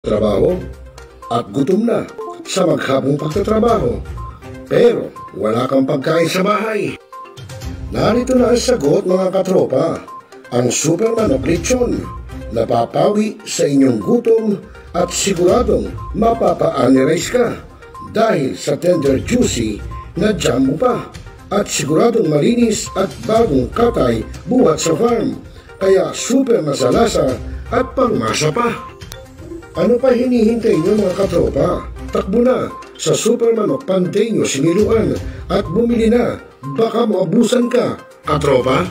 trabaho, at gutom na sa maghabong pagtatrabaho. Pero wala kang pagkain sa bahay. Narito na ang sagot mga katropa. Ang Super Manok Lechon. Napapawi sa inyong gutom at siguradong mapapa-anirize ka dahil sa tender juicy na jam mo pa at siguradong malinis at bagong katay buhat sa farm. Kaya super masalasa at pangmasa pa. Ano pa hinihintay niyo mga katropa? Takbo na sa Super Manok Panteño Siniluan at bumili na. Baka maabusan ka, katropa.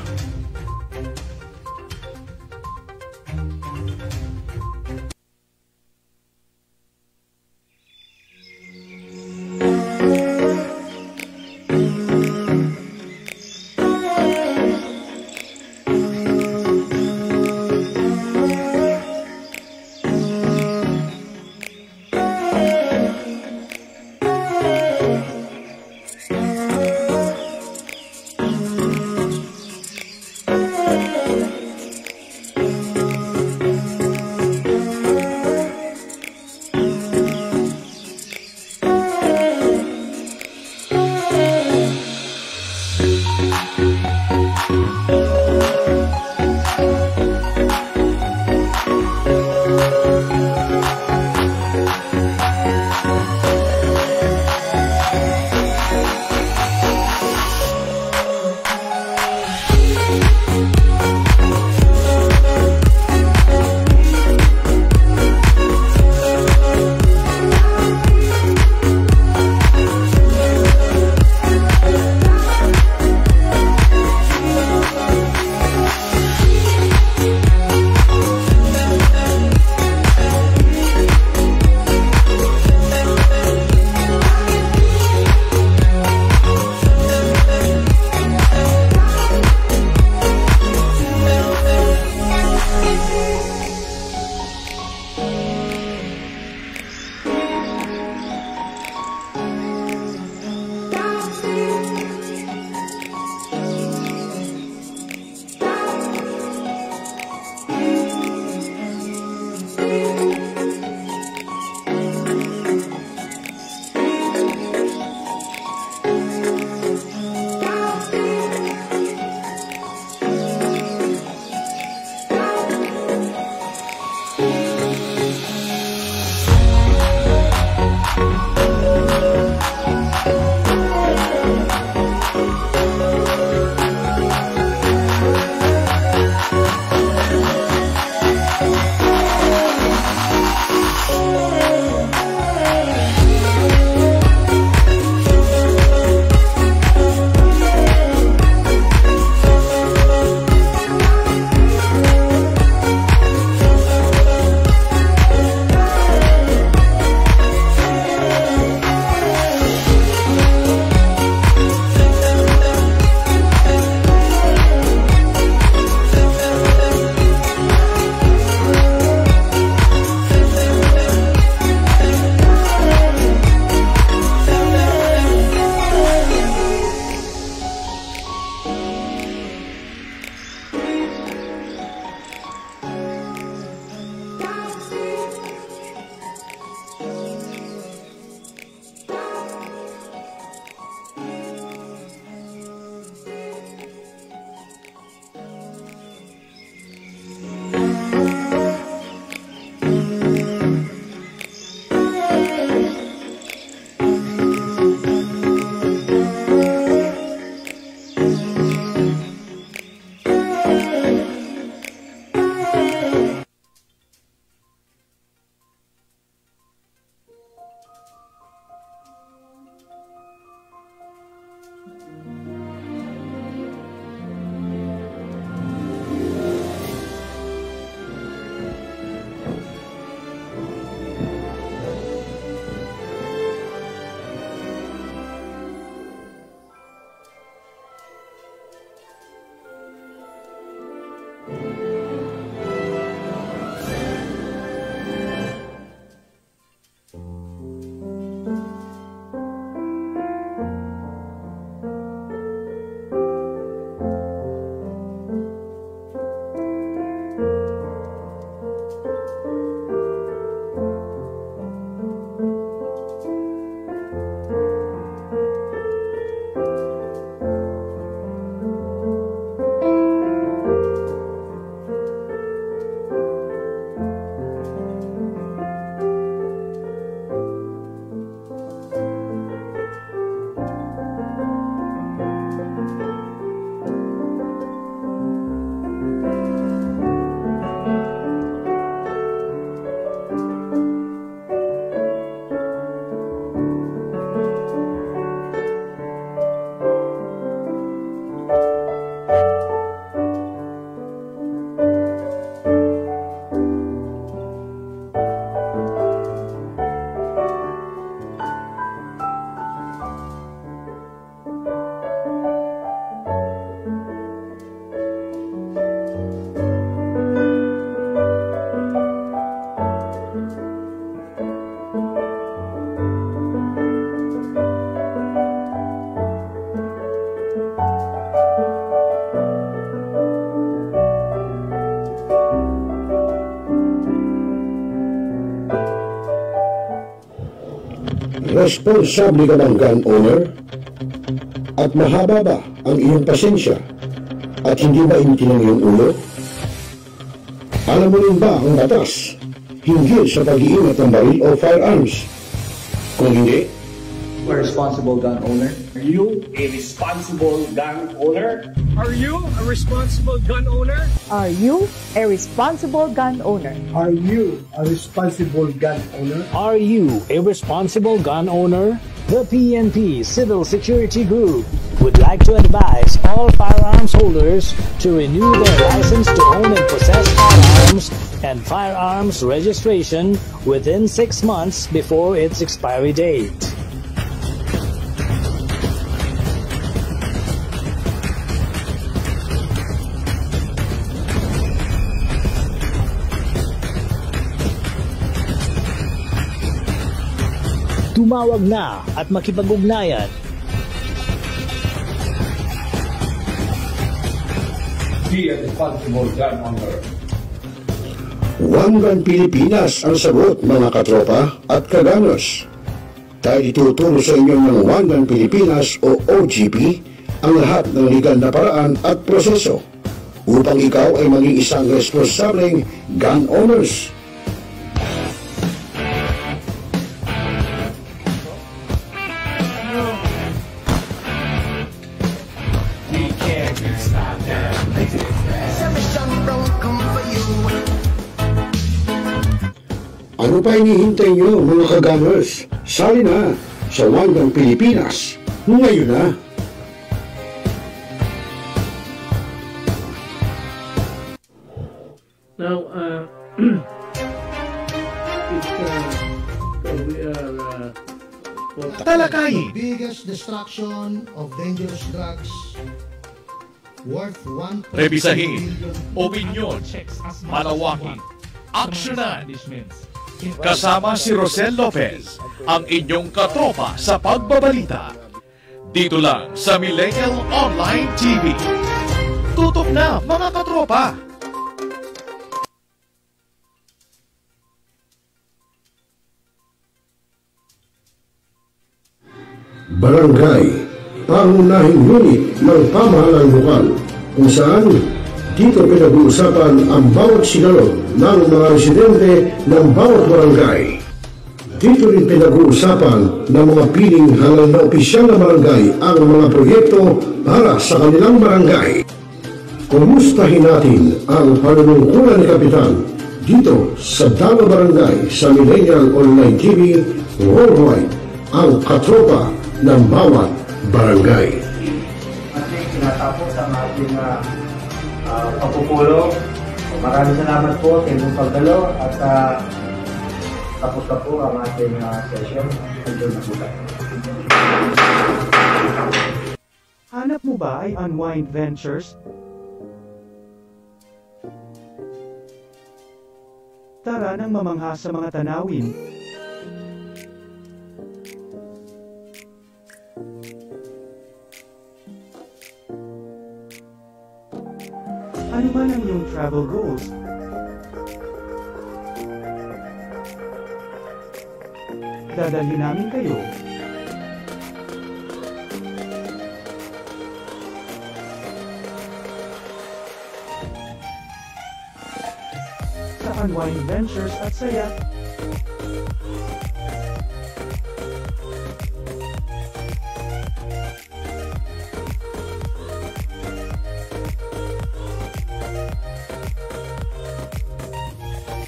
Responsable ka bang gun owner? At mahaba ba ang iyong pasensya? At hindi ba initin ang iyong ulo? Alam mo rin ba ang batas hinggil sa pag-iingat ng baril o firearms? Kung hindi, A responsible gun owner? Are you a responsible gun owner? Are you a responsible gun owner? Are you a responsible gun owner? Are you a responsible gun owner? Are you a responsible gun owner? The PNP Civil Security Group would like to advise all firearms holders to renew their license to own and possess firearms and firearms registration within 6 months before its expiry date. Tumawag na at makipag-ugnayan. Be a responsible gun owner. One Gun Pilipinas ang sagot, mga katropa at kaganos. Tayo ituturo sa inyo ng One Gun Pilipinas o OGP ang lahat ng legal na paraan at proseso upang ikaw ay maging isang responsableng gun owners. Ano pa hinihintay nyo, mga kagamers? Sali na sa One Gun Pilipinas ngayon na. Now, we are Talakayin. Biggest destruction of dangerous drugs worth 1.2 Rebisahin. billion. Opinyon. Malawakin. Aksyonan. Kasama si Rosel Lopez, ang inyong katropa sa pagbabalita. Dito lang sa Millennial Online TV. Tutok na, mga katropa! Barangay, pangunahing unit ng pamahalaan lokal kung saan dito pinag-uusapan ang bawat sigalot ng mga residente ng bawat barangay. Dito rin pinag-uusapan ng mga piling halal na opisyal na barangay ang mga proyekto para sa kanilang barangay. Kumustahin natin ang panunungkulan ni Kapitan dito sa Dalo Barangay sa Millennial Online TV Worldwide, ang katropa ng bawat barangay. Ating tinatapos ang ating pagpupulong. Maraming salamat po sa inyong pagdalo at tapos na po ang ating session. Until na po tayo. Hanap mo ba ay Unwind Ventures? Tara nang mamangha sa mga tanawin. Ano man ang iyong travel goals? Dadalhin namin kayo. Sa Unwind Ventures at saya.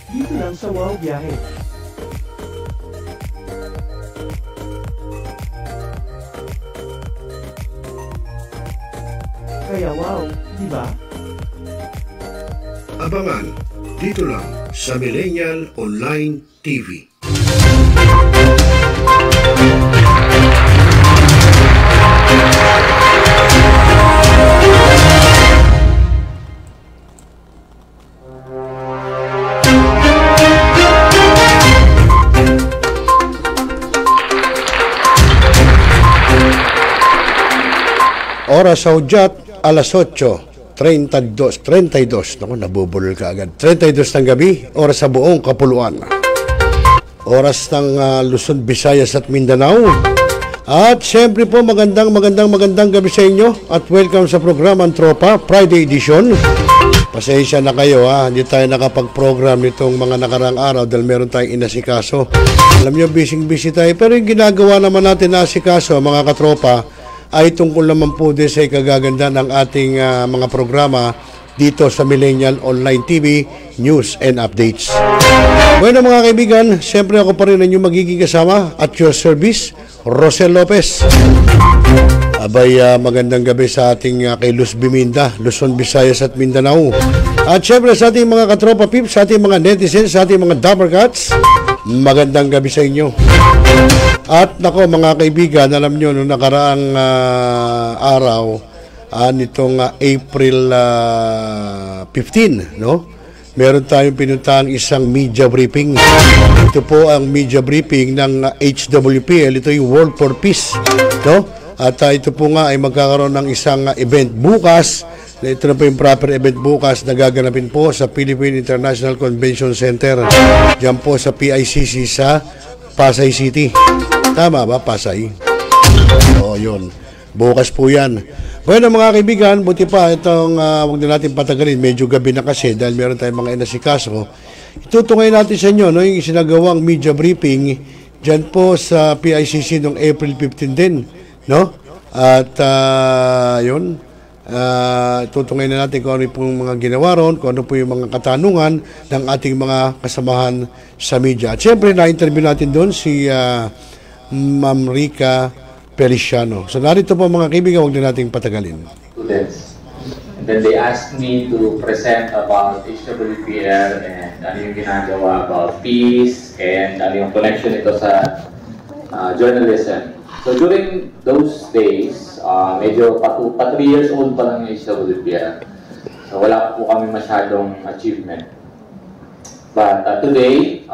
Dito lang sa Wow Biyahe. Kaya wow, di ba? Abangan dito lang sa Millennial Online TV. Oras sa Udyat, alas 8:32. Naku, nabubulol ka agad. 32 ng gabi, oras sa buong Kapuluan. oras ng Luzon, Visayas at Mindanao. At syempre po magandang gabi sa inyo at welcome sa programang Tropa Friday Edition. Pasensya na kayo hindi tayo nakapag-program nitong mga nakarang araw dahil meron tayong inasikaso. Alam nyo, busy tayo, pero yung ginagawa naman natin na asikaso, mga katropa, ay tungkol naman po din sa ikagaganda ng ating mga programa dito sa Millennial Online TV News and Updates. Bueno mga kaibigan, syempre ako pa rin ang inyong magiging kasama at your service, Rosel Lopez. Abay, magandang gabi sa ating kay Luz Biminda, Luzon, Visayas at Mindanao. At syempre sa ating mga katropa pips, sa ating mga netizens, sa ating mga Dappercats, magandang gabi sa inyo. At nako mga kaibigan, alam nyo, noong nakaraang araw, nitong April 15, no? Meron tayong pinuntahang isang media briefing. Ito po ang media briefing ng HWPL. Ito yung World for Peace, no? At ito po nga ay magkakaroon ng isang event bukas. Ito na po yung proper event bukas na gaganapin po sa Philippine International Convention Center. Diyan po sa PICC sa Pasay City. Tama ba? Pasay. Oo, yun. Bukas po yan. Bueno mga kaibigan, buti pa itong huwag na natin patagalin. Medyo gabi na kasi dahil meron tayong mga inasikaso. Itutungay natin sa inyo yung isinagawang media briefing dyan po sa PICC noong April 15 din. No? At yun, tutungay na natin kung ano po yung mga ginawa ron, kung ano po yung mga katanungan ng ating mga kasamahan sa media. At syempre, na-interview natin doon si Ma'am Rica Feliciano. So narito po mga kaibigan, huwag na nating patagalin. Students. And then they asked me to present about HWPL and ano yung ginagawa about peace and ano yung connection ito sa journalism. So during those days, medyo pa 3 years old pa lang yung HWPL. So wala po kami masyadong achievement. But today,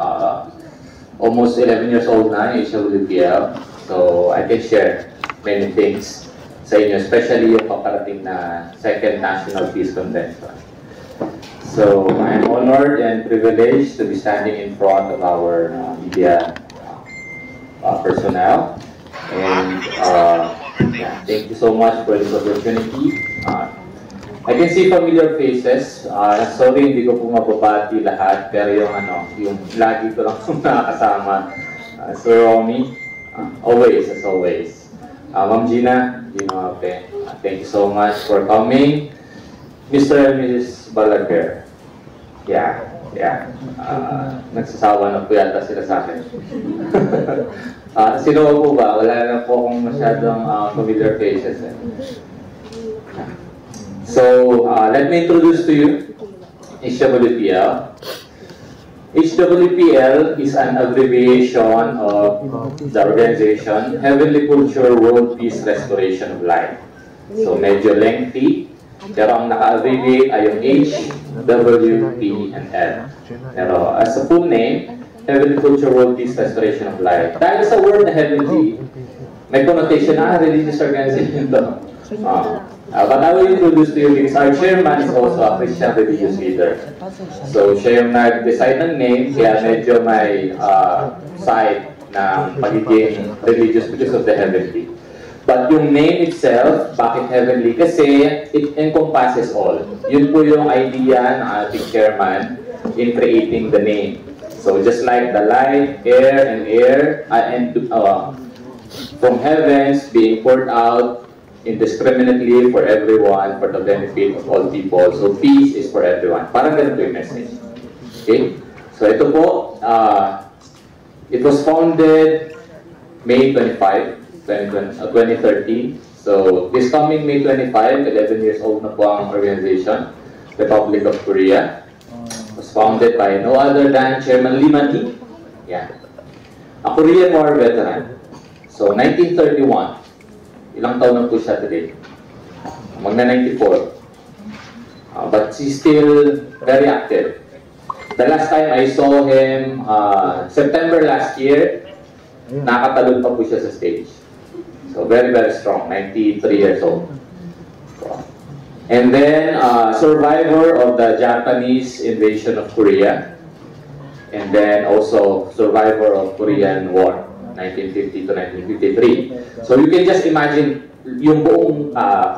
almost 11 years old na yung HWPL. So I can share many things sa inyo, especially yung paparating na Second National Peace Convention. So I'm honored and privileged to be standing in front of our media personnel. And thank you so much for this opportunity. I can see familiar faces. Sorry, hindi ko po mababati lahat, pero yung lagi ko lang nakakasama. Sir Romy, always, as always. Ma'am Gina, thank you so much for coming. Mr. and Mrs. Balaguer, nagsasawa na po yata sila sa akin. Sino po ba? Wala na po akong masyadong familiar faces. So, let me introduce to you HWPL. HWPL is an abbreviation of the organization Heavenly Culture World Peace Restoration of Life. So, medyo lengthy, pero ang naka-abbreviate ay yung H, W, P, and L. Pero as a full name, Heavenly Culture World Peace Restoration of Life. Dahil sa word na heavenly, may connotation religious organization ito. But I will introduce to you because our chairman is also a Christian religious leader. So siya yung nag-decide ng name, kaya medyo may side ng pagiging religious because of the heavenly. But yung name itself, bakit heavenly? Kasi it encompasses all. Yun po yung idea ng ating chairman in creating the name. So just like the light, air, and from heavens being poured out indiscriminately for everyone, for the benefit of all people. So peace is for everyone. Parang ganito yung message. Okay? So ito po, it was founded May 25, 2013. So this coming May 25, 11 years old na po ang organization, Republic of Korea. Was founded by no other than Chairman Lee Man-hee, a Korean War veteran. So 1931, ilang taon na po siya today? Magna-94. But he's still very active. The last time I saw him, September last year, nakatalon pa po siya sa stage. So very, very strong, 93 years old. And then, survivor of the Japanese invasion of Korea. and then also survivor of Korean War, 1950 to 1953. So you can just imagine yung buong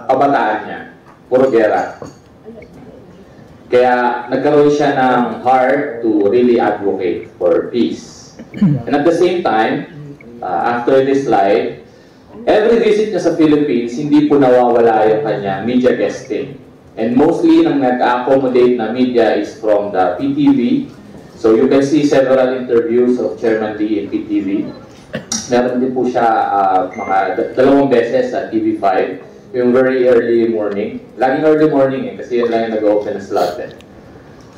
kabataan niya, puro gera. Kaya nagkaroon siya ng heart to really advocate for peace. And at the same time, after this life, every visit niya sa Philippines, hindi po nawawala yung kanya media guesting. And mostly, nang nag-accommodate na media is from the PTV. So you can see several interviews of Chairman Lee in PTV. Meron din po siya mga 2 beses sa TV5, yung very early morning. Laging early morning kasi yun lang yung nag-open na slot eh.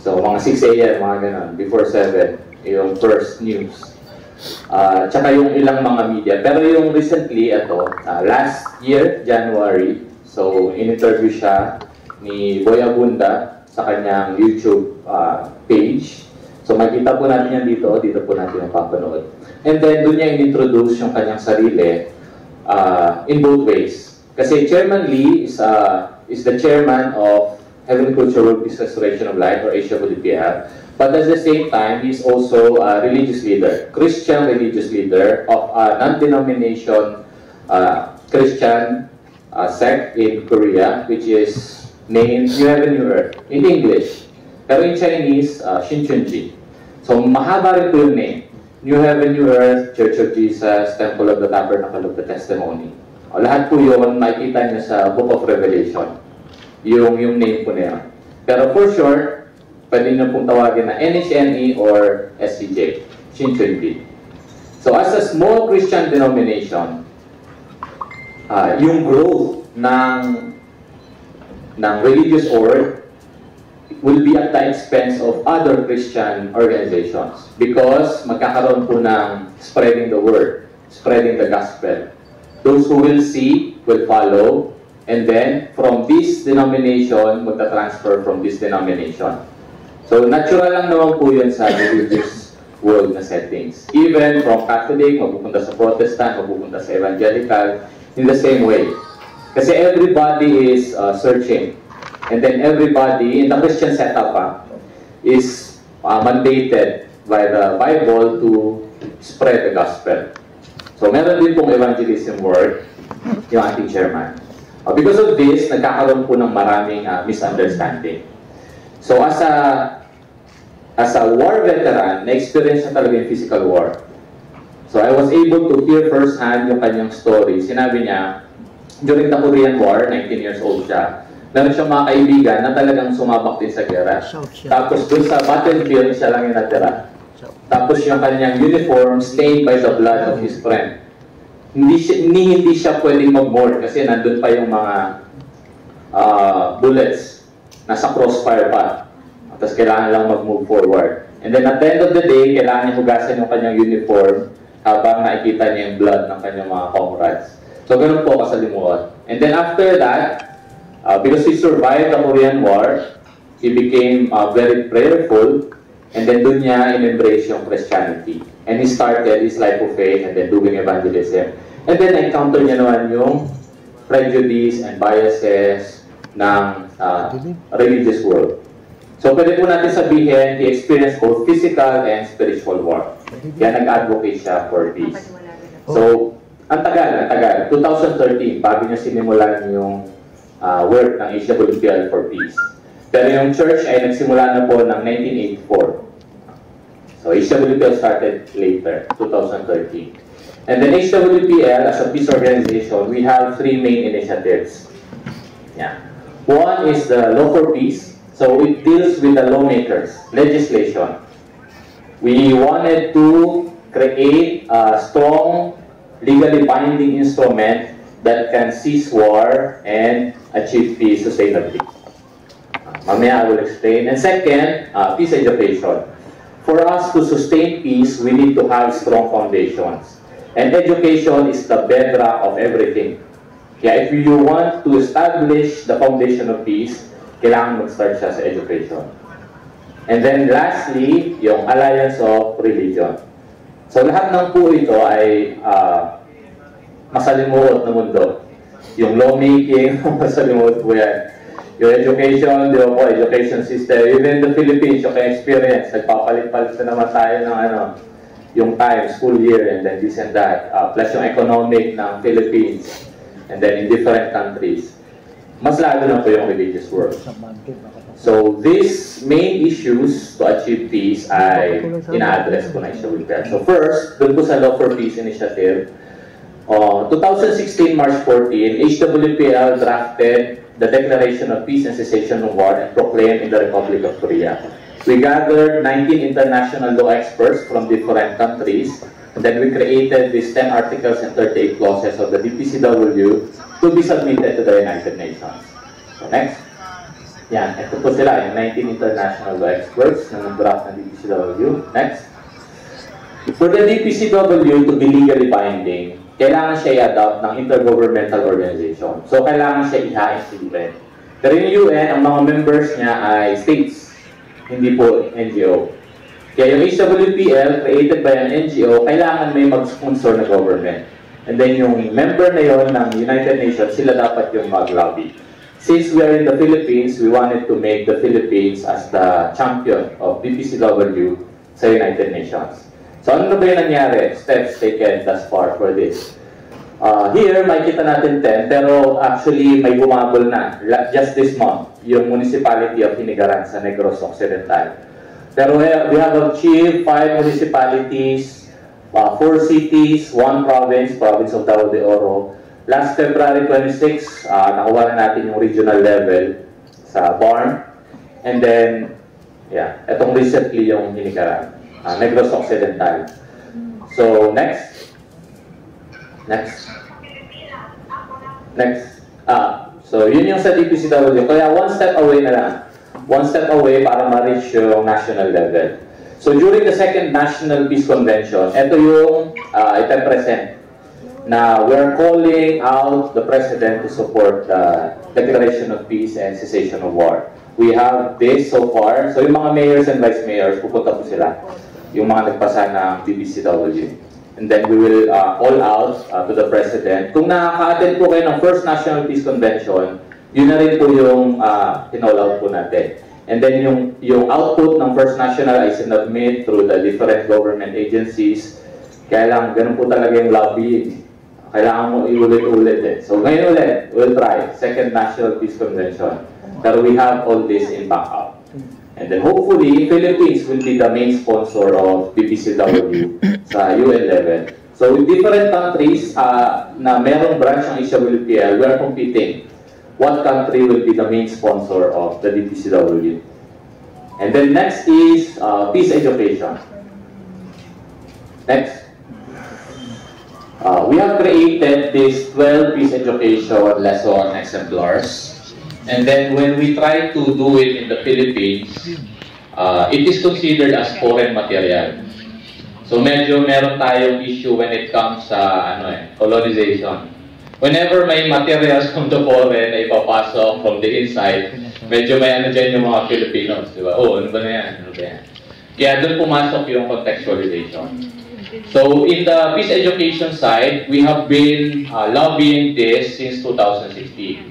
So mga 6 a.m., mga ganun, before 7, yung first news. Tsaka yung ilang mga media. Pero yung recently, last year, January, so in-interview siya ni Boy Abunda sa kanyang YouTube page. So makita po natin yan dito po natin yung papanood. And then doon niya in-introduce yung kanyang sarili in both ways. Kasi Chairman Lee is the chairman of Heavenly Culture World Peace Restoration of Life, or HWPL. But at the same time, he's also a religious leader, Christian religious leader of a non-denomination Christian sect in Korea, which is named New Heaven, New Earth in English. Pero in Chinese, Shinchunji. So mahaba rin po yung name. New Heaven, New Earth, Church of Jesus, Temple of the Tabernacle of the Testimony. Lahat po yun, makikita niyo sa Book of Revelation. Yung name po niya. Pero for short, pwede niyo pong tawagin na NHNE or SCJ, Shinchunji. So as a small Christian denomination, yung growth ng religious org will be at the expense of other Christian organizations because magkakaroon po ng spreading the word, spreading the gospel. Those who will see will follow, and then from this denomination, magta-transfer from this denomination. So natural lang naman po yun sa religious world na settings. Even from Catholic, mapupunta sa Protestant, mapupunta sa Evangelical, in the same way. Kasi everybody is searching. And then everybody in the Christian setup is mandated by the Bible to spread the gospel. So meron din pong evangelism work yung ating chairman. Because of this, nagkakaroon po ng maraming misunderstanding. So as a war veteran, na-experience na talaga yung physical war. So I was able to hear firsthand yung kanyang story. Sinabi niya, during the Korean War, 19 years old siya, meron siyang mga kaibigan na talagang sumabak din sa gera. Tapos doon sa battlefield, siya lang yung natira. Tapos yung kanyang uniform stained by the blood of his friend. Hindi siya pwedeng mag-board kasi nandun pa yung mga bullets. Nasa crossfire pa. Tapos kailangan lang mag-move forward. And then at the end of the day, kailangan niya hugasan yung kanyang uniform habang nakikita niya yung blood ng kanyang mga comrades. So ganun po kasalimuot. And then after that, because he survived the Korean War, he became very prayerful, and then doon niya in-embrace yung Christianity. And he started his life of faith and then doing evangelism. And then encounter niya naman yung prejudice and biases ng religious world. So pwede po natin sabihin, he experienced both physical and spiritual war. Kaya nag-advocate siya for peace. So, ang tagal. 2013, bago niya sinimulan yung work ng HWPL for Peace. Pero yung church ay nagsimula na po ng 1984. So HWPL started later, 2013. And then HWPL, as a peace organization, we have 3 main initiatives. Yeah. One is the Law for Peace. So it deals with the lawmakers, legislation. We wanted to create a strong, legally binding instrument that can cease war and achieve peace sustainably. Mamaya I will explain. And second, peace education. For us to sustain peace, we need to have strong foundations. And education is the bedrock of everything. Kaya if you want to establish the foundation of peace, kailangan mag-start siya sa education. And then lastly, yung alliance of religion. So lahat ng po ito ay masalimuot na mundo. Yung lawmaking, masalimuot po yan. Yung education, di ba po, education system, even the Philippines, yung experience, nagpapalit-palit na naman tayo ng yung time, school year, and then this and that, plus yung economic ng Philippines, and then in different countries. Mas lalo na po yung religious work. So, these main issues to achieve peace ay ina-address ko na siya. So first, dun po sa Law for Peace Initiative, 2016 March 14, HWPL drafted the Declaration of Peace and Cessation of War and proclaimed in the Republic of Korea. We gathered 19 international law experts from different countries, and then we created these 10 articles and 38 clauses of the DPCW to be submitted to the United Nations. So next. Yan, ito po sila, yung 19 international law experts na nag-draft ng DPCW. Next. For the DPCW to be legally binding, kailangan siya i-adopt ng intergovernmental organization. So, kailangan siya ihain sa UN. Pero yung UN, ang mga members niya ay states, hindi po NGO. Kaya yung HWPL, created by an NGO, kailangan may mag-sponsor na government. And then yung member na yon ng United Nations, sila dapat yung mag-lobby. Since we are in the Philippines, we wanted to make the Philippines as the champion of DPCW sa United Nations. So ano na ba yung nangyari? Steps taken thus far for this. Here, makikita natin 10, pero actually may bumabol na. Just this month, yung municipality of Hinigaran sa Negros Occidental. Pero we have achieved 5 municipalities, 4 cities, 1 province, province of Davao de Oro. Last February 26, nakuha na natin yung regional level sa BARM. And then, yeah, itong recently yung Hinigaran, Negros Occidental. So, next. Next. Next. So, yun yung sa DPCW. Kaya one step away na lang. One step away para ma-reach yung national level. So, during the second National Peace Convention, ito yung ite-present na we're calling out the President to support the Declaration of Peace and Cessation of War. We have this so far. So, yung mga mayors and vice mayors, pupunta po sila. Yung mga nagpasa ng DPCW. And then we will call out to the President. Kung nakaka-attend po kayo ng first National Peace Convention, yun na rin po yung kinall out po natin. And then yung output ng first national ay sinubmit through the different government agencies. Kaya lang, ganun po talaga yung lobbying. Kailangan mo iulit-ulit eh. So ngayon ulit, we'll try. Second National Peace Convention. Pero we have all this in backup. And then hopefully, Philippines will be the main sponsor of DPCW sa UN level. So with different countries na merong branch ng HWPL, we are competing. What country will be the main sponsor of the DPCW? And then next is peace education. Next. We have created this 12 peace education lesson exemplars. And then when we try to do it in the Philippines, it is considered as foreign material. So medyo meron tayong issue when it comes sa colonization. Whenever may materials from the foreign na ipapasok from the inside, medyo may dyan yung mga Filipinos, di ba? Oh, ano ba na yan? Ano ba yan? Kaya doon pumasok yung contextualization. So in the peace education side, we have been lobbying this since 2016.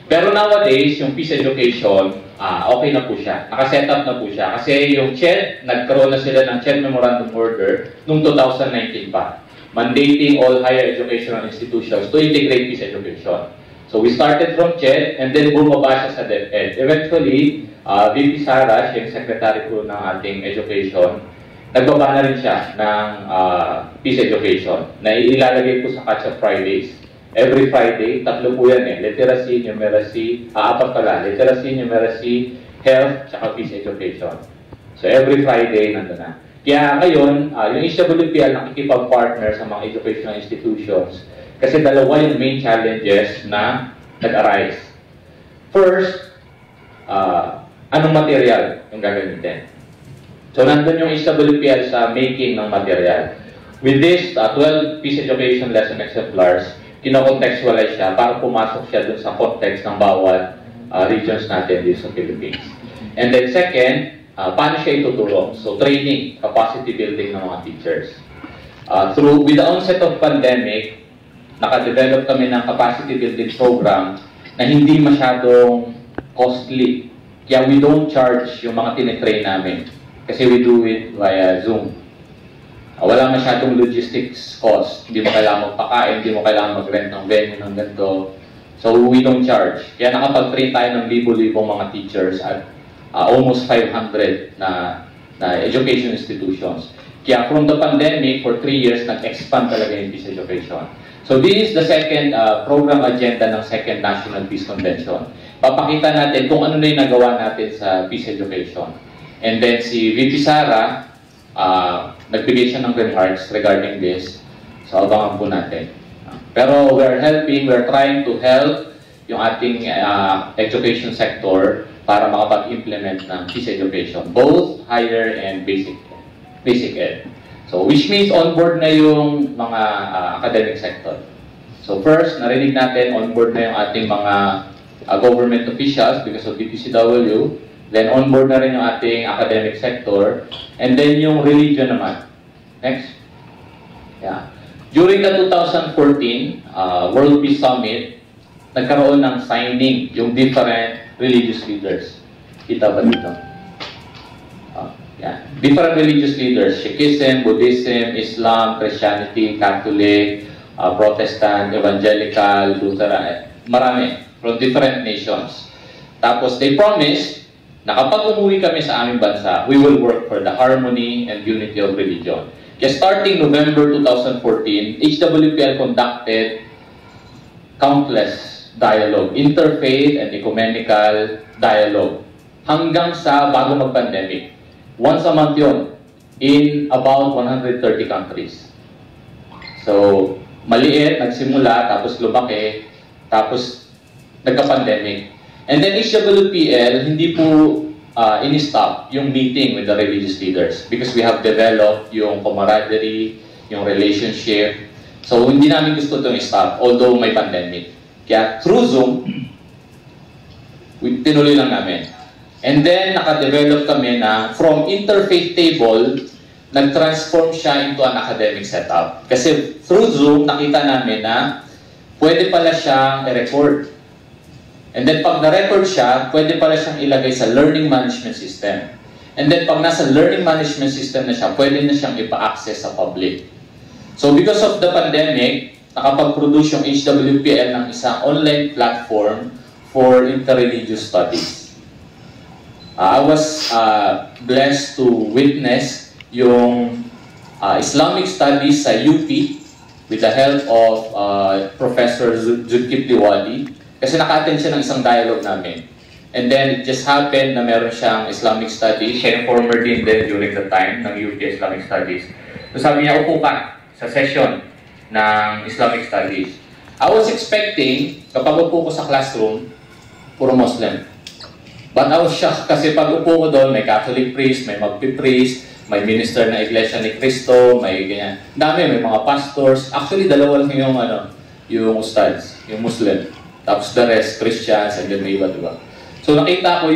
Pero nowadays, yung peace education, okay na po siya. Nakaset up na po siya. Kasi yung CHED, nagkaroon na sila ng CHED Memorandum Order noong 2019 pa. Mandating all higher educational institutions to integrate peace education. So we started from CHED and then bumaba siya sa DepEd. Eventually, VP Sara, siya yung secretary po ng ating education, nagbaba na rin siya ng peace education na ilalagay po sa Catch-up Fridays. Every Friday, 3 po yan eh. Literacy, numeracy, 4 pala. Literacy, numeracy, health, tsaka peace education. So every Friday, nandun na. Kaya ngayon, yung HWPL nakikipag-partner sa mga educational institutions kasi dalawa yung main challenges na nag-arise. First, anong material yung gagamitin? So nandun yung HWPL sa making ng material. With this 12 peace education lesson exemplars, kino-contextualize siya para pumasok siya dun sa context ng bawat regions natin dito sa Philippines. And then second, paano siya itutulong? So training, capacity building ng mga teachers. With the onset of pandemic, naka-develop kami ng capacity building program na hindi masyadong costly. Kaya we don't charge yung mga tinitrain namin. Kasi we do it via Zoom. Wala masyadong logistics cost. Hindi mo kailangan magpakain, hindi mo kailangan mag-rent ng venue ng ganito. So we don't charge. Kaya nakapag-train tayo ng libo-libong mga teachers at almost 500 na education institutions. Kaya from the pandemic, for 3 years, nag-expand talaga yung Peace Education. So this is the second program agenda ng second National Peace Convention. Papakita natin kung ano na yung nagawa natin sa Peace Education. And then si VP Sara, nagbigay siya ng remarks regarding this. So abangan po natin. Pero we're trying to help yung ating education sector para makapag-implement ng Peace Education, both higher and basic ed. So which means on board na yung mga academic sector. So first, narinig natin on board na yung ating mga government officials because of DPCW. Then on board na rin yung ating academic sector. And then yung religion naman. Next. Yeah. During the 2014 World Peace Summit, nagkaroon ng signing yung different religious leaders. Kita ba dito? Yeah. Different religious leaders. Sikhism, Buddhism, Islam, Christianity, Catholic, Protestant, Evangelical, Lutheran. Marami. From different nations. Tapos they promised na kapag umuwi kami sa aming bansa, we will work for the harmony and unity of religion. Kaya starting November 2014, HWPL conducted countless dialogue, interfaith and ecumenical dialogue, hanggang sa bago mag-pandemic. Once a month yun, in about 130 countries. So, maliit, nagsimula, tapos lumaki, tapos nagka-pandemic. And then HWPL, hindi po in-stop yung meeting with the religious leaders because we have developed yung camaraderie, yung relationship. So, hindi namin gusto itong i-stop, although may pandemic. Kaya through Zoom, tinuloy lang namin. And then, naka-develop kami na from interfaith table, nag-transform siya into an academic setup. Kasi through Zoom, nakita namin na pwede pala siyang i-record. And then, pag na-record siya, pwede pala siyang ilagay sa learning management system. And then, pag nasa learning management system na siya, pwede na siyang ipa-access sa public. So, because of the pandemic, nakapag-produce yung HWPL ng isang online platform for interreligious studies. I was blessed to witness yung Islamic studies sa UP with the help of Professor Zulkifli Wali. Kasi naka-attend siya ng isang dialogue namin. And then, it just happened na meron siyang Islamic studies. Siya yung former dean din during the time ng UP Islamic Studies. So sabi niya, upo ka sa session ng Islamic Studies. I was expecting, kapag upo ko sa classroom, puro Muslim. But I was shocked kasi pag upo ko doon, may Catholic priest, may magpi-priest, may minister na Iglesia ni Cristo, may ganyan. Dami, may mga pastors. Actually, dalawa lang yung ustads, yung Muslim. Tapos the rest, Christians, and then may iba, diba? So nakita ko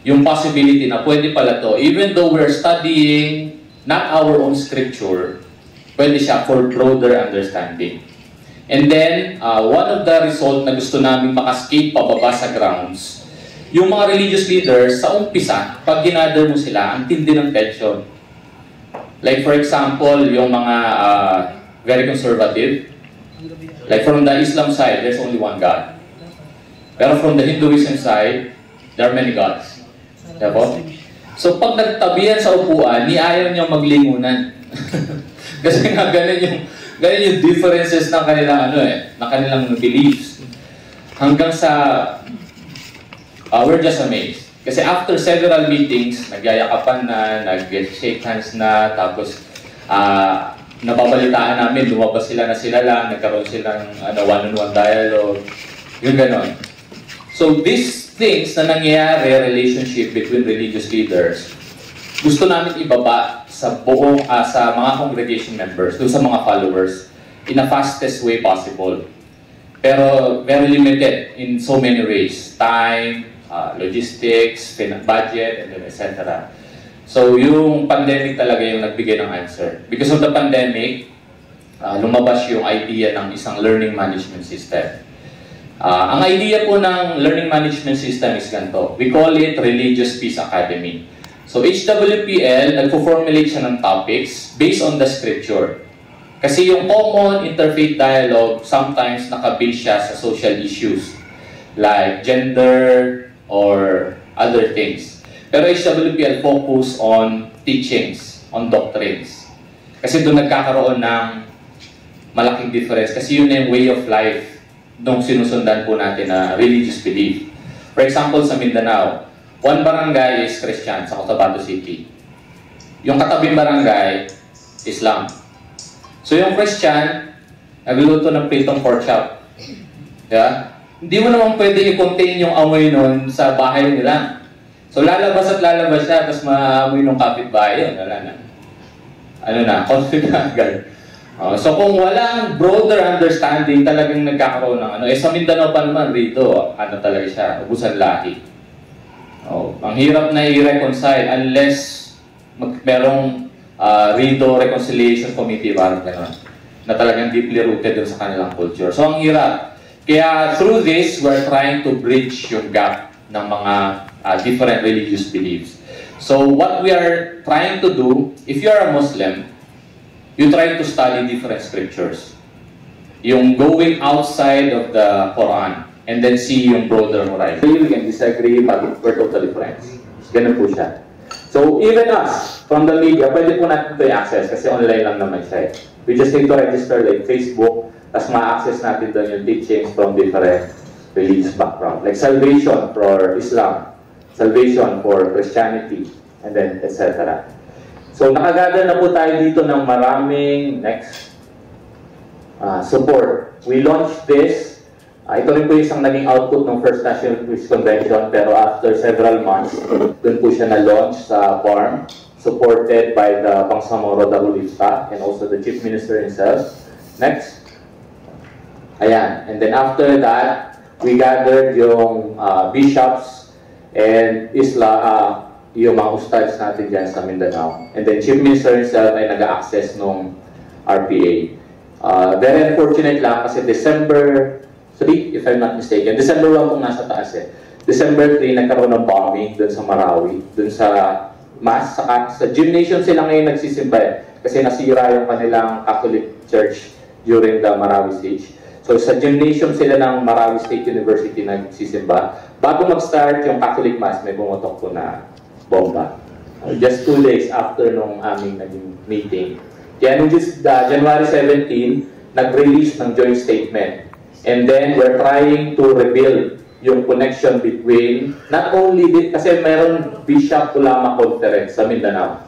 yung possibility na pwede pala to. Even though we're studying not our own scripture, pwede siya for broader understanding. And then, one of the result na gusto namin makascape pababa sa grounds, yung mga religious leaders, sa umpisa, pag ginather mo sila, ang tindi ng tension. Like for example, yung mga very conservative, like from the Islam side, there's only one God. Pero from the Hinduism side, there are many gods. Diba? So pag nagtabihan sa upuan, ayaw niya maglingunan. Kasi nga ganun yung differences ng kanilang ng kanilang beliefs. Hanggang sa we're just amazed. Kasi after several meetings, nagyayakapan na, nag-shake hands na, tapos napabalitaan namin, lumabas sila lang, nagkaroon silang one-on-one dialogue, yung ganon. So these things na nangyayari, relationship between religious leaders, gusto namin ibaba sa buong, sa mga congregation members, doon sa mga followers, in a fastest way possible. Pero very limited in so many ways. Time, logistics, budget, and then etc. So, yung pandemic talaga yung nagbigay ng answer. Because of the pandemic, lumabas yung idea ng isang learning management system. Ang idea po ng learning management system is ganito. We call it Religious Peace Academy. So HWPL, nagpo-formulate siya ng topics based on the scripture. Kasi yung common interfaith dialogue, sometimes nakabuild siya sa social issues like gender or other things. Pero HWPL focus on teachings, on doctrines. Kasi doon nagkakaroon ng malaking difference. Kasi yun yung way of life nung sinusundan po natin na religious belief. For example, sa Mindanao, one barangay is Christian sa Cotabato City. Yung katabing barangay, Islam. So yung Christian, nagluluto ng pritong pork chop. Yeah? Hindi mo naman pwede i-contain yung amoy nun sa bahay nila. So lalabas at lalabas siya, tapos maamoy ng kapitbahay yun. Wala na. Ano na, conflict na agad. So kung walang broader understanding, talagang nagkakaroon ng ano. Sa Mindanao pa naman rito, ano talaga siya, ubusan lahi. Ang hirap na i-reconcile unless merong Rido Reconciliation Committee, parang gano'n, na talagang deeply rooted dun sa kanilang culture. So ang hirap. Kaya through this, we're trying to bridge yung gap ng mga different religious beliefs. So what we are trying to do, if you are a Muslim, you try to study different scriptures. Yung going outside of the Quran and then see yung broader horizon. We can disagree, but we're totally friends. Ganun po siya. So even us, from the media, pwede po natin ito i-access kasi online lang naman siya. We just need to register like Facebook, tapos ma-access natin doon yung teachings from different religious background. Like salvation for Islam, salvation for Christianity, and then etc. So nakagather na po tayo dito ng maraming support. We launched this. Ito rin po isang naging output ng First National Peace Convention, pero after several months, dun po siya na-launch sa farm, supported by the Bangsamoro Darulista and also the Chief Minister himself. Next. Ayan. And then after that, we gathered yung bishops and yung mga ustads natin dyan sa Mindanao. And then Chief Minister himself ay nag-access nung RPA. Very unfortunate lang kasi December 3, if I'm not mistaken. December 1 kung nasa taas eh. December 3, nagkaroon ng bombing dun sa Marawi, dun sa mass, sa gymnasium sila ngayon nagsisimba eh. Kasi nasira yung kanilang Catholic Church during the Marawi siege. So sa gymnasium sila ng Marawi State University nagsisimba. Bago mag-start yung Catholic Mass, may bumotok po na bomba. Just 2 days after nung aming naging meeting. Kaya nung January 17, nag-release ng joint statement. And then we're trying to rebuild yung connection between, not only, kasi mayroon Bishop Ulama Conference sa Mindanao.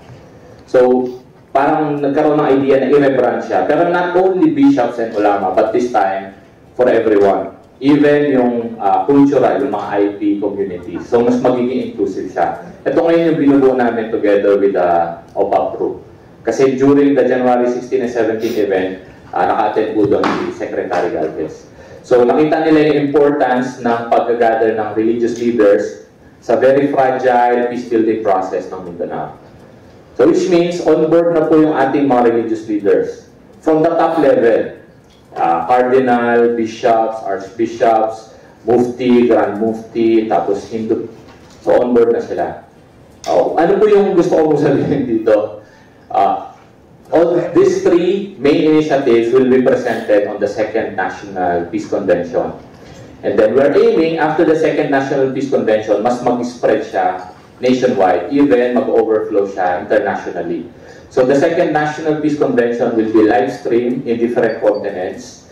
So, parang nagkaroon ng idea na i-rebrand siya. Pero not only bishops and ulama, but this time, for everyone. Even yung cultural, yung mga IP communities. So, mas magiging inclusive siya. Ito ngayon yung binubuo namin together with the OPAP group. Kasi during the January 16 and 17 event, naka-attend po doon si Secretary Galvez. So, nakita nila yung importance ng pag-gather ng religious leaders sa very fragile peace-building process ng Mindanao. So, which means, on board na po yung ating mga religious leaders. From the top level, cardinal, bishops, archbishops, mufti, grand mufti, tapos Hindu. So, on board na sila. Ano po yung gusto ko sabihin dito? All these 3 main initiatives will be presented on the 2nd National Peace Convention. And then we're aiming, after the 2nd National Peace Convention, mas mag-spread siya nationwide, even mag-overflow siya internationally. So the 2nd National Peace Convention will be live-streamed in different continents.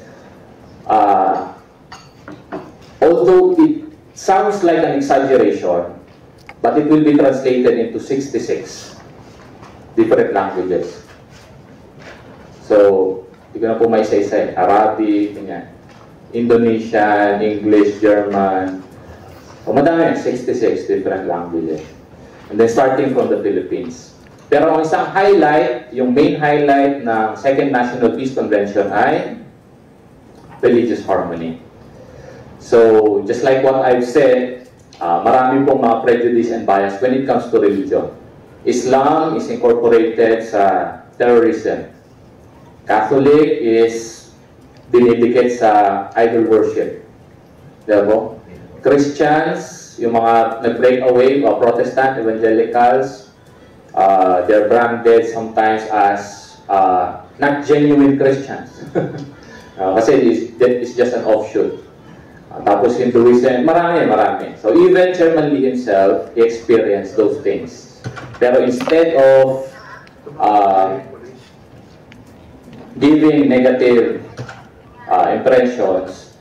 Although it sounds like an exaggeration, but it will be translated into 66 different languages. So, hindi ko na po may isa-isa. Arabic, Indonesian, English, German. So, madami, 66 different languages. And then starting from the Philippines. Pero ang isang highlight, yung main highlight ng 2nd National Peace Convention ay religious harmony. So, just like what I've said, marami pong mga prejudice and bias when it comes to religion. Islam is incorporated sa terrorism. Catholic is dinidikit sa idol worship. Diba? Christians, yung mga nag-break away, Protestant, Evangelicals, they're branded sometimes as not genuine Christians. Kasi it's just an offshoot. Tapos Hinduism, marami. So even Chairman Lee himself, he experienced those things. Pero instead of giving negative impressions,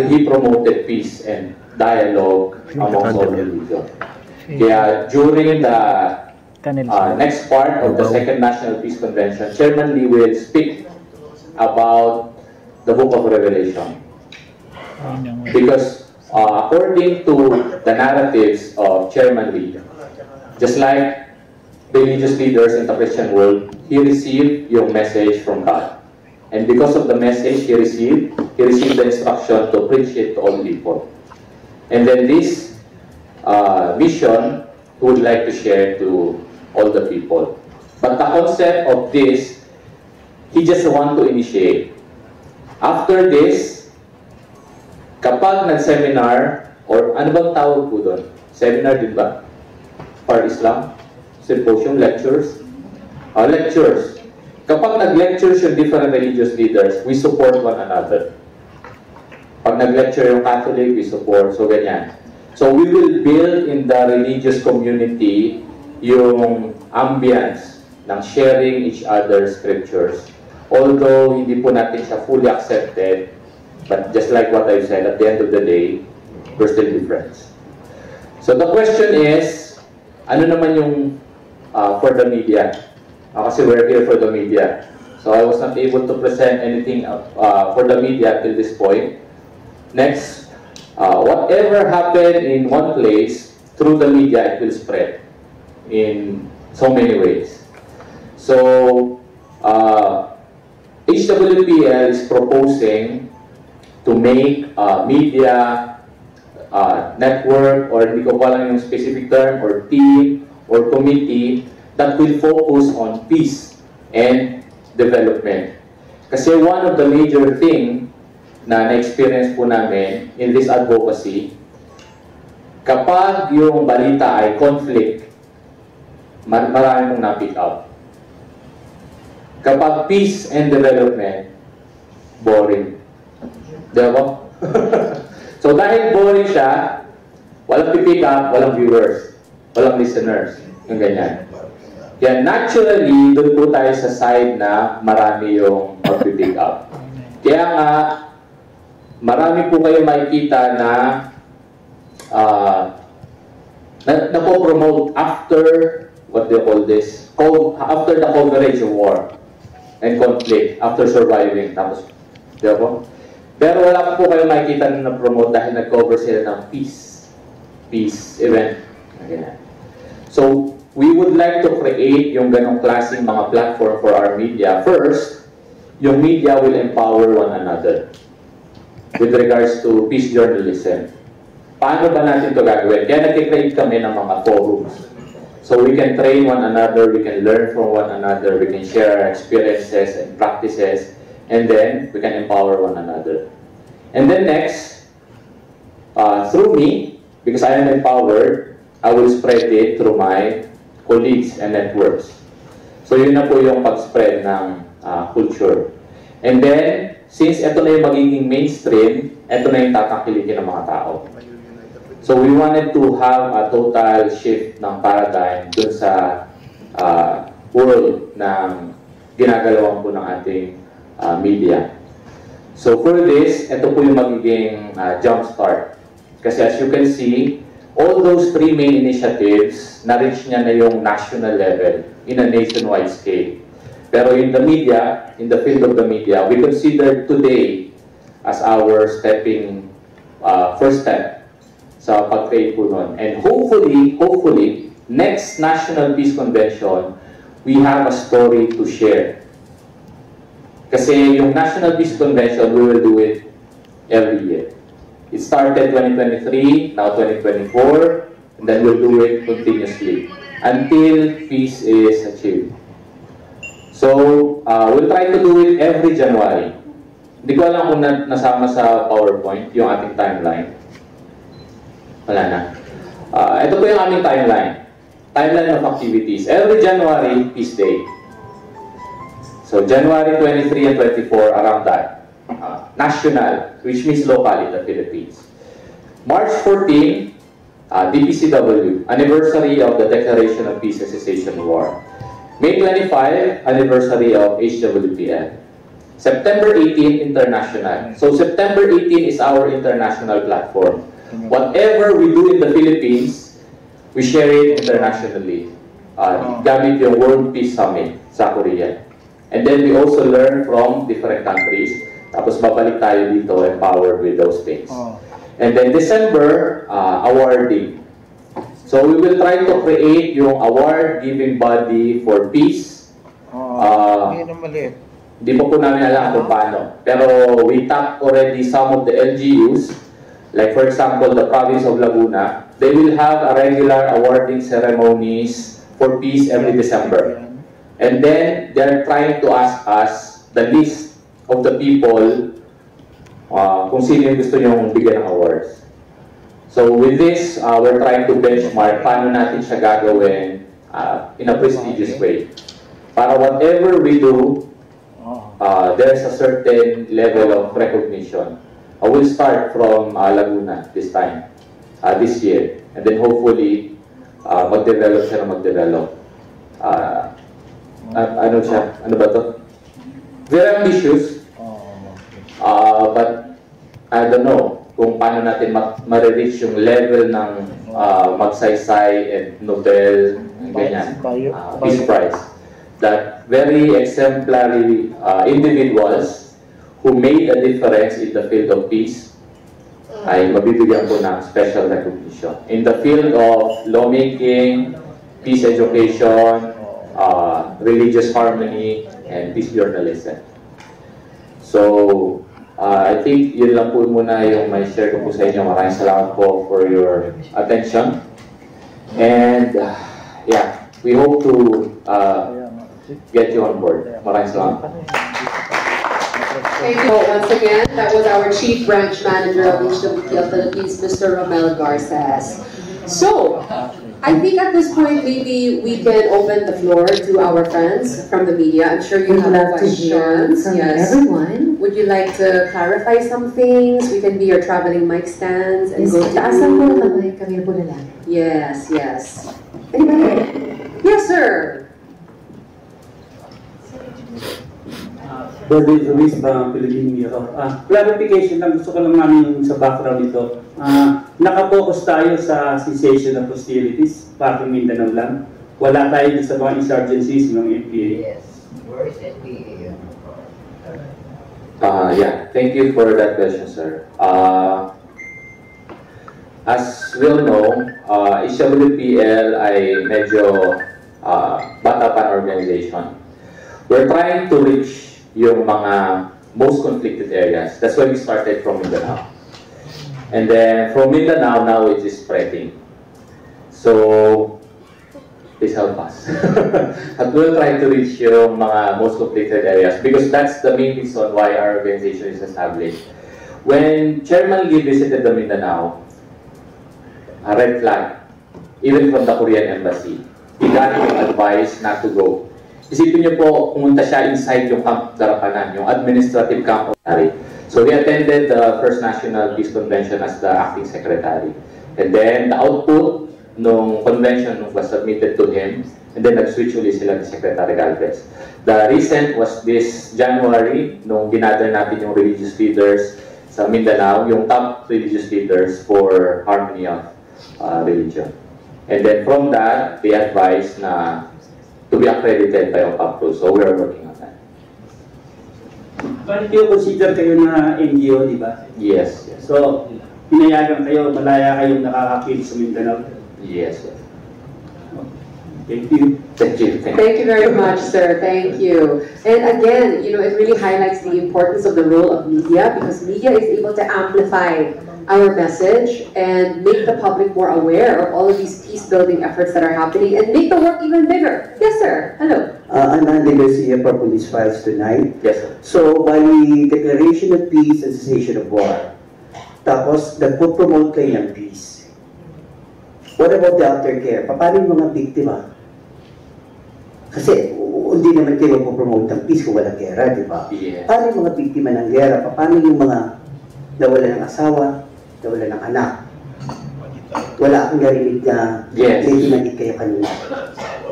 he promoted peace and dialogue amongst all religions. Kaya during the next part of the Second National Peace Convention, Chairman Lee will speak about the Book of Revelation. Because according to the narratives of Chairman Lee, just like religious leaders in the Christian world, he received your message from God. And because of the message he received the instruction to preach it to all people. And then this vision, he would like to share to all the people. But the concept of this, he just want to initiate. After this, kapag nag-seminar, or ano bang tawag po doon? Seminar din ba? For Islam? Symposium? Lectures? Lectures. Kapag nag-lectures yung different religious leaders, we support one another. Pag nag-lecture yung Catholic, we support. So, ganyan. So, we will build in the religious community yung ambience ng sharing each other's scriptures. Although, hindi po natin siya fully accepted, but just like what I said, at the end of the day, we're still different. So the question is, ano naman yung for the media? Kasi we're here for the media. So I was not able to present anything for the media till this point. Next, whatever happened in one place, through the media, it will spread in so many ways. So, HWPL is proposing to make media network, or hindi ko pa lang yung specific term, or team, or committee that will focus on peace and development. Kasi one of the major thing na na-experience po namin in this advocacy, kapag yung balita ay conflict, marami mong na-pick up. Kapag peace and development, boring. Diba? So dahil boring siya, walang pipick up, walang viewers, walang listeners, yung ganyan. Kaya naturally, doon po tayo sa side na marami yung mag-pick up. Kaya nga, marami po kayo makikita na napopromote after, what do you call this? After the coverage of war and conflict, after surviving. Tapos, diba? Pero wala po kayo makikita na na-promote dahil nag-cover sila ng peace event. Okay. So, we would like to create yung ganong klaseng mga platform for our media. First, yung media will empower one another with regards to peace journalism. Paano ba natin ito gagawin? Kaya nag-create kami ng mga forums. So we can train one another, we can learn from one another, we can share our experiences and practices, and then we can empower one another. And then next, through me, because I am empowered, I will spread it through my colleagues and networks. So yun na po yung pag-spread ng culture. And then, since ito na yung magiging mainstream, ito na yung tatangkilikin ng mga tao. So we wanted to have a total shift ng paradigm dun sa world ng ginagalawan po ng ating media. So for this, ito po yung magiging jump start. Kasi as you can see, all those three main initiatives, na-reach niya na yung national level in a nationwide scale. Pero in the media, in the field of the media, we consider today as our first step sa pag-create po nun. And hopefully, next National Peace Convention, we have a story to share. Kasi yung National Peace Convention, we will do it every year. It started 2023, now 2024, and then we'll do it continuously until peace is achieved. So, we'll try to do it every January. Hindi ko alam kung nasama sa PowerPoint yung ating timeline. Wala na. Ito po yung aming timeline. Timeline of activities. Every January, Peace Day. So January 23 and 24, around that. National, which means local in the Philippines. March 14, DPCW, anniversary of the Declaration of Peace and Cessation War. May 25, anniversary of HWPL. September 18, international. So September 18 is our international platform. Whatever we do in the Philippines, we share it internationally. Gamit yung World Peace Summit sa Korea. And then we also learn from different countries. Tapos babalik tayo dito, empowered with those things. And then December, awarding. So we will try to create yung award-giving body for peace. Di pa po namin alam kung paano. Pero we tapped already some of the LGUs. Like for example, the province of Laguna. They will have a regular awarding ceremonies for peace every December. And then they're trying to ask us the list of the people kung sino yung gusto nyong bigyan ng awards. So with this, we're trying to benchmark paano natin siya gagawin in a prestigious way. Para whatever we do, there's a certain level of recognition. I will start from Laguna this time, this year. And then hopefully, mag-develop siya na mag-develop. Ano siya? Ano ba to? Very ambitious. But I don't know kung paano natin ma-reach yung level ng Magsaysay and Nobel, ganyan, Peace Prize. That very exemplary individuals who made a difference in the field of peace ay mabibigyan po ng special recognition. In the field of lawmaking, peace education, religious harmony, and peace journalism. So, I think yun lang po muna yung may share ko po sa inyo. Maraming salamat po for your attention. And, yeah, we hope to get you on board. Maraming salamat. Thank you once again. That was our Chief Branch Manager of HWPL Philippines, Mr. Romel Garces. So, I think at this point, maybe we can open the floor to our friends from the media. I'm sure you have questions. Yes. Everyone. Would you like to clarify some things? We can be your traveling mic stands and go to Yes, yes. Anybody? Yes, sir. Bobby Ruiz from Philippine Mirror. Clarification lang, gusto ko lang namin sa background nito. Nakapokus tayo sa cessation of hostilities, parang Mindanao lang. Wala tayo sa mga insurgencies ng NPA. Yes. Where is NPA? Yeah, thank you for that question, sir. As we all know, HWPL ay medyo bata pa organization. We're trying to reach yung mga most conflicted areas. That's why we started from Mindanao. And then from Mindanao, now it is spreading. So, please help us. At we'll try to reach yung mga most conflicted areas because that's the main reason why our organization is established. When Chairman Lee visited the Mindanao, a red flag, even from the Korean embassy, he got him advice not to go. Isipin niyo po, pumunta siya inside yung Camp Garapanan, yung administrative camp of Ari. So he attended the First National Peace Convention as the acting secretary. And then the output nung convention was submitted to him, and then nag-switch ulit sila ni Secretary Galvez. The recent was this January, nung ginather natin yung religious leaders sa Mindanao, yung top religious leaders for harmony of religion. And then from that, they advised na to be accredited by OPAPRO. So we are working on that. Bakit kayo consider kayo na NGO, di ba? Yes, yes. So, pinayagan kayo, malaya kayong nakakakil sa Mindanao? Yes, yes. Thank you. Thank you. Thank you very much, sir. Thank you. And again, you know, it really highlights the importance of the role of media because media is able to amplify our message and make the public more aware of all of these peace-building efforts that are happening and make the work even bigger. Yes, sir. Hello. I'm Andy Garcia for Police Files tonight. Yes, sir. So, by declaration of peace and cessation of war, tapos nagpo-promote kayo ng peace. What about the aftercare? Paano yung mga biktima? Kasi hindi naman kayo magpo-promote ng peace kung walang gera, di ba? Yeah. Paano yung mga biktima ng gera? Paano yung mga nawala ng asawa, nawala ng anak? Wala akong narinig na narinig kayo kanina.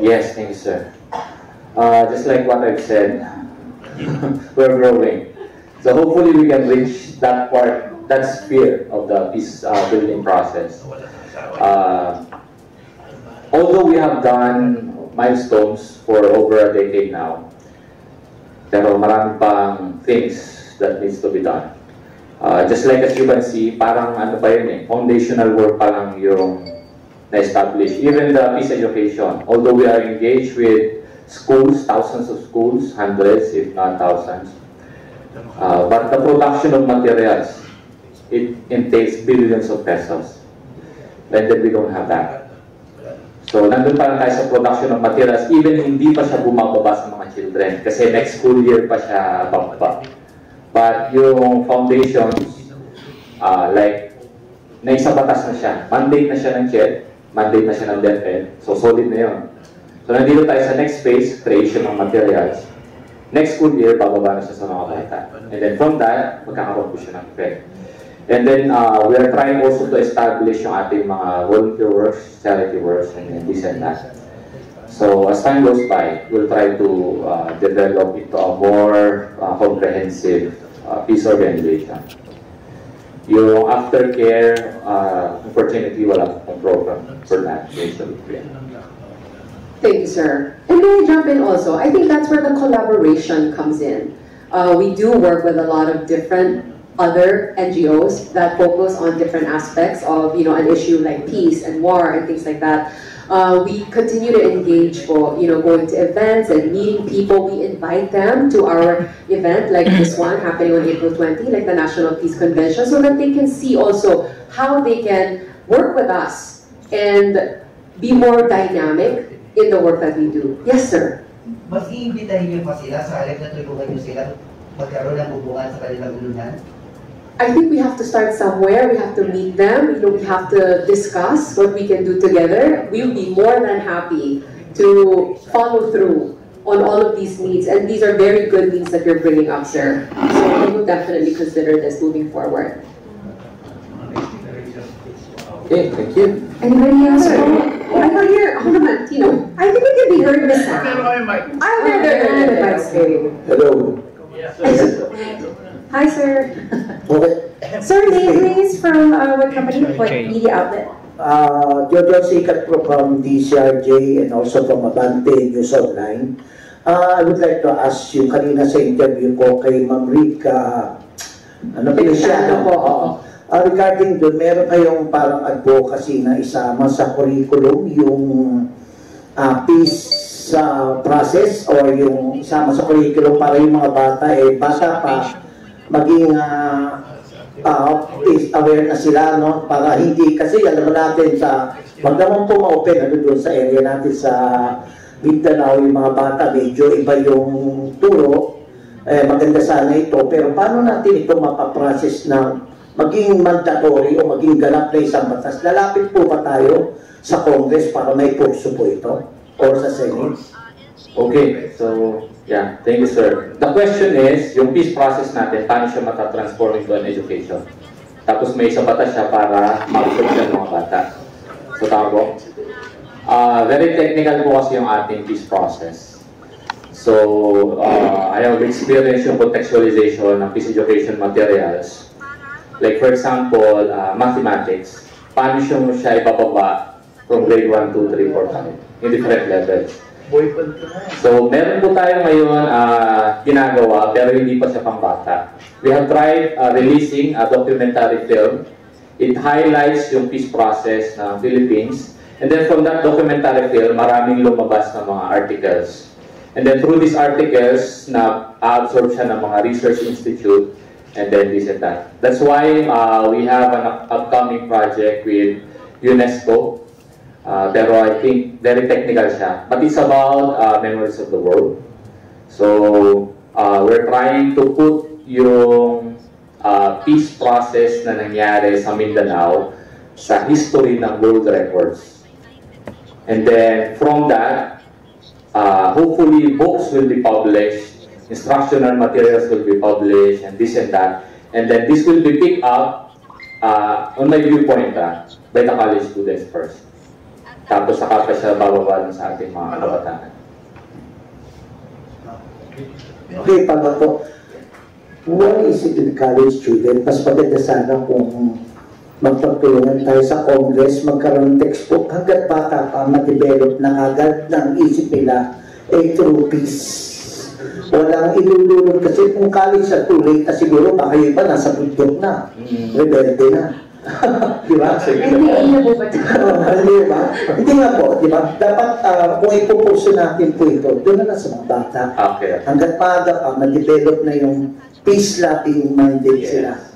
Yes, thank you, sir. Just like what I've said, we're growing. So hopefully we can reach that part, that sphere of the peace building process. Although we have done milestones for over a decade now, pero marami pang things that needs to be done. Just like as you can see, parang ano pa yun foundational work pa lang yung na-establish. Even the peace education, although we are engaged with schools, thousands of schools, hundreds if not thousands, but the production of materials, it entails billions of pesos. And then we don't have that. So, nandun pa lang tayo sa production of materials, even hindi pa siya bumababa sa mga children. Kasi next school year pa siya bababa. But yung foundations, like, naisabatas na siya. Mandate na siya ng CHED, mandate na siya ng DepEd. So, solid na yun. So, nandito tayo sa next phase, creation ng materials. Next school year, bababa na siya sa mga bata. And then from that, magkakaroon po siya ng effect. And then we are trying also to establish yung ating mga volunteer works, charity works, and this and that. So as time goes by, we'll try to develop into a more comprehensive peace organization. Yung aftercare, unfortunately, wala pong program for that. Thank you, sir. And may I jump in also? I think that's where the collaboration comes in. We do work with a lot of different other NGOs that focus on different aspects of, an issue like peace and war and things like that. We continue to engage for, going to events and meeting people. We invite them to our event like this one happening on April 20, like the National Peace Convention, so that they can see also how they can work with us and be more dynamic in the work that we do. Yes, sir. Mas iimbitahin niyo pa sila sa halip na tulungan niyo sila magkaroon ng bubungan sa kanilang ulunan? I think we have to start somewhere. We have to meet them. We have to discuss what we can do together. We will be more than happy to follow through on all of these needs. And these are very good needs that you're bringing up, sir. So we will definitely consider this moving forward. Okay, thank you. Anybody else? I thought here, hold on, Tino. I think it can be heard, Miss Sam. I'm there. Hello. Hi, sir. Okay. Sir, name please from what company, what media outlet? Jojo Sikat from DCRJ and also from Abante News Online. I would like to ask you, kanina sa interview ko kay Ma'am Rica, regarding doon, meron kayong parang advocacy na isama sa curriculum yung peace process or yung isama sa curriculum para yung mga bata pa maging aware na sila, no? Para hindi, kasi alam natin wag naman po ma-open doon sa area natin sa Mindanao, yung mga bata medyo iba yung turo, maganda sana ito, pero paano natin ito mapaprocess na maging mandatory o maging ganap na isang batas? Lalapit po ba tayo sa Congress para may purso po ito or sa Senate? Okay, so yeah, thank you, sir. The question is, yung peace process natin, paano siya matatransform into an education? Tapos may isa batas siya para mag-serve siya ng mga bata. So tama po? Very technical po kasi yung ating peace process. So, I have experienced yung contextualization ng peace education materials. Like for example, mathematics. Paano siya ibababa from grade 1, 2, 3, 4, 5 in different levels. So, meron po tayo ngayon ginagawa pero hindi pa siya pambata. We have tried releasing a documentary film. It highlights yung peace process ng Philippines. And then from that documentary film, maraming lumabas na mga articles. And then through these articles, na-absorb siya ng mga research institute, and then this and that. That's why we have an upcoming project with UNESCO. Pero I think very technical siya. But it's about Memories of the World. So we're trying to put yung peace process na nangyari sa Mindanao sa history ng world records. And then from that, hopefully books will be published, instructional materials will be published, and this and that. And then this will be picked up on my viewpoint by the college students first. Tapos saka pa siya bababa sa ating mga kabataan. Okay, pag po, why is it in college student? Mas maganda sana kung magpagtulungan tayo sa Congress, magkaroon ng textbook, hanggat bata pa, ma-develop na agad ng isip nila, through peace. Walang ilulunod kasi kung college at too late na siguro, baka yung iba nasa budget na, rebelde na. Di ba? Hindi ba? Hindi nga po, di ba? Dapat kung ipupuso natin po ito, doon na sa mga bata. Hanggat maaga pa, ma-develop na yung peace-loving minded sila.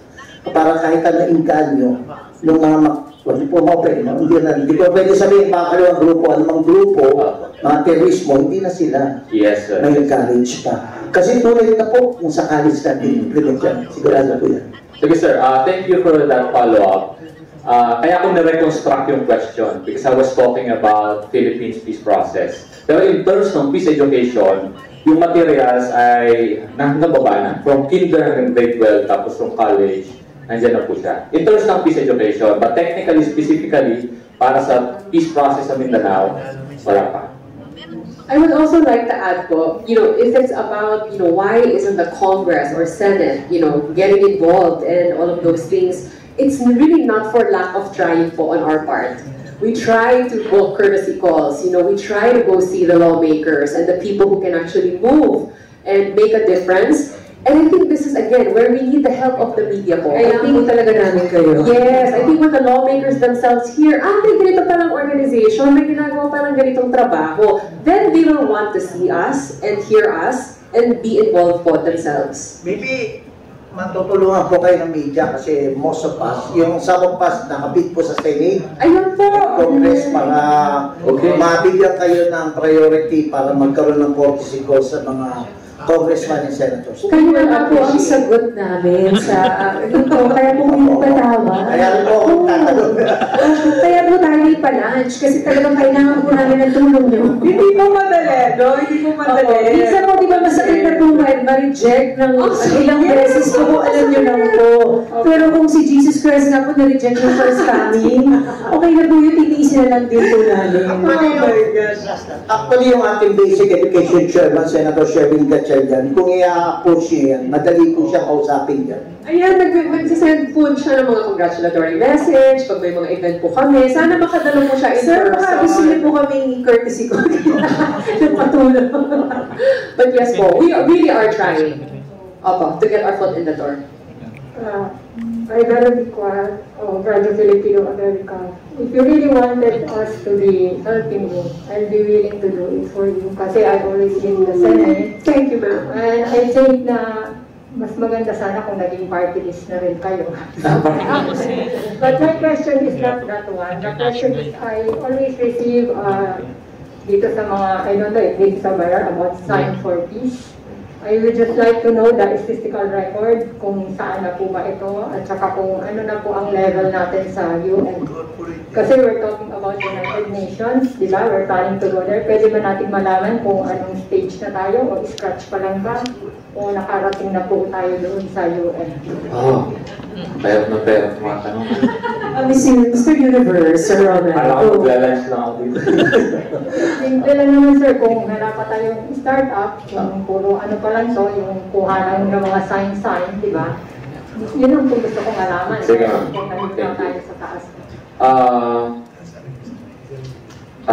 Para kahit ano inganyo, nung mga hindi ko pwede sabihin mga kalawang grupo, anumang grupo, mga terorismo, hindi na sila may encourage pa. Kasi tunay na po kung sa college natin implement yan. Sigurado po yan. Sige sir, thank you for that follow-up. Kaya ako na-reconstruct yung question because I was talking about Philippines peace process. Pero in terms ng peace education, yung materials ay nababa na. From kinder hanggang grade 12, tapos from college, nandiyan na po siya. In terms ng peace education, but technically, specifically, para sa peace process sa Mindanao, wala pa. I would also like to add po, if it's about, why isn't the Congress or Senate, getting involved and all of those things, it's really not for lack of trying po on our part. We try to book courtesy calls, we try to go see the lawmakers and the people who can actually move and make a difference. And I think this is, again, where we need the help of the media po. I think talaga namin kayo. Yes, I think when the lawmakers themselves hear, may ganito palang organization, may ginagawa palang ganitong trabaho, then they will want to see us and hear us and be involved po themselves. Maybe matutulungan po kayo ng media kasi most of us, yung some of us nakabit po sa Senate, ayun po, Congress, para mabigyan kayo ng priority para magkaroon ng courtesy call sa mga congressman and senators. Kayo na po ang sagot namin sa ito, kaya po hindi patawa. Kaya po kaya po tayo pa-lunch kasi talagang kailangan po namin ng tulong nyo. Hindi po madali, no? Hindi po madali. Minsan po, di ba masakit na po ma-reject ng ilang beses po, alam nyo lang po. Pero kung si Jesus Christ na po na-reject ng first coming, okay na po yung titiisin na lang din po namin. Actually, yung ating basic education chairman, Senator Sherwin Gatchalian, kung i-approach niya yan, madali po siya kausapin yan. Ayan, nagsisend po siya ng mga congratulatory message, pag may mga event po kami. Sana makadalo po siya in person. Sir, baka gusto niyo po kami courtesy ko ng patulong. But yes po, we really are trying to get our foot in the door. I gotta be quiet, Radio Filipino America. If you really wanted us to be helping you, I'll be willing to do it for you. Kasi I've always been in the Senate. Thank you, ma'am. And I think na mas maganda sana kung naging party list na rin kayo. But my question is not that one. The question is, I always receive dito sa mga, I don't know if this is aware about Sign for Peace. I would just like to know the statistical record kung saan na po ba ito at saka kung ano na po ang level natin sa UN. Kasi we're talking about United Nations, di ba? We're planning to go there. Pwede ba natin malaman kung anong stage na tayo o scratch pa lang ba o nakarating na po tayo doon sa UN? Payat na mga tanong. Mr. Universe, Sir Robert. Alam ko, mag-lunch lang ako dito. Simple lang naman sir, kung wala pa tayong startup, kung puro ano pa lang to, yung kuha lang ng mga sign, di ba? Yun ang gusto kong alaman. Sige ma'am. Kung nandito na tayo sa taas.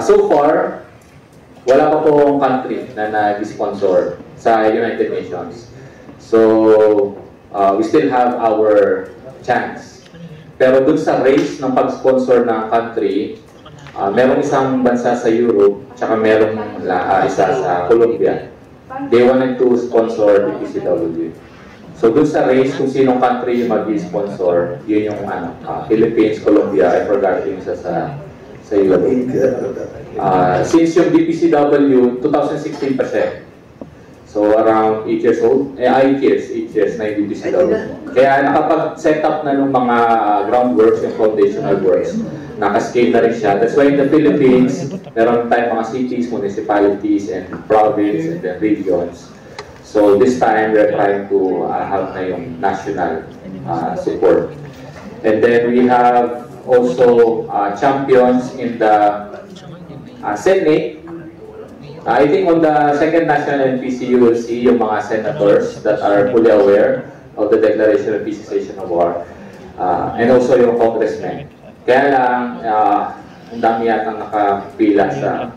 So far, wala pa pong country na nag-sponsor sa United Nations. So, we still have our chance. Pero dun sa race ng pag-sponsor ng country, merong isang bansa sa Europe, tsaka merong isa sa Colombia. They wanted to sponsor the PCW. So dun sa race, kung sinong country yung mag-sponsor, yun yung Philippines, Colombia, I forgot yung isa sa iyo. Since yung DPCW, 2016 pa siya. So around 8 years old, 8 years na yung DPCW. Kaya nakapag-set up na ng mga groundworks, yung foundational works. Nakascale na rin siya. That's why in the Philippines, meron tayong mga cities, municipalities, and province, and then regions. So this time, we're trying to have na yung national support. And then we have also champions in the Senate. I think on the second national NPC, you will see yung mga senators that are fully aware of the Declaration of Peace, Cessation of War. And also yung congressmen. Kaya lang, ang dami yatang nakapila sa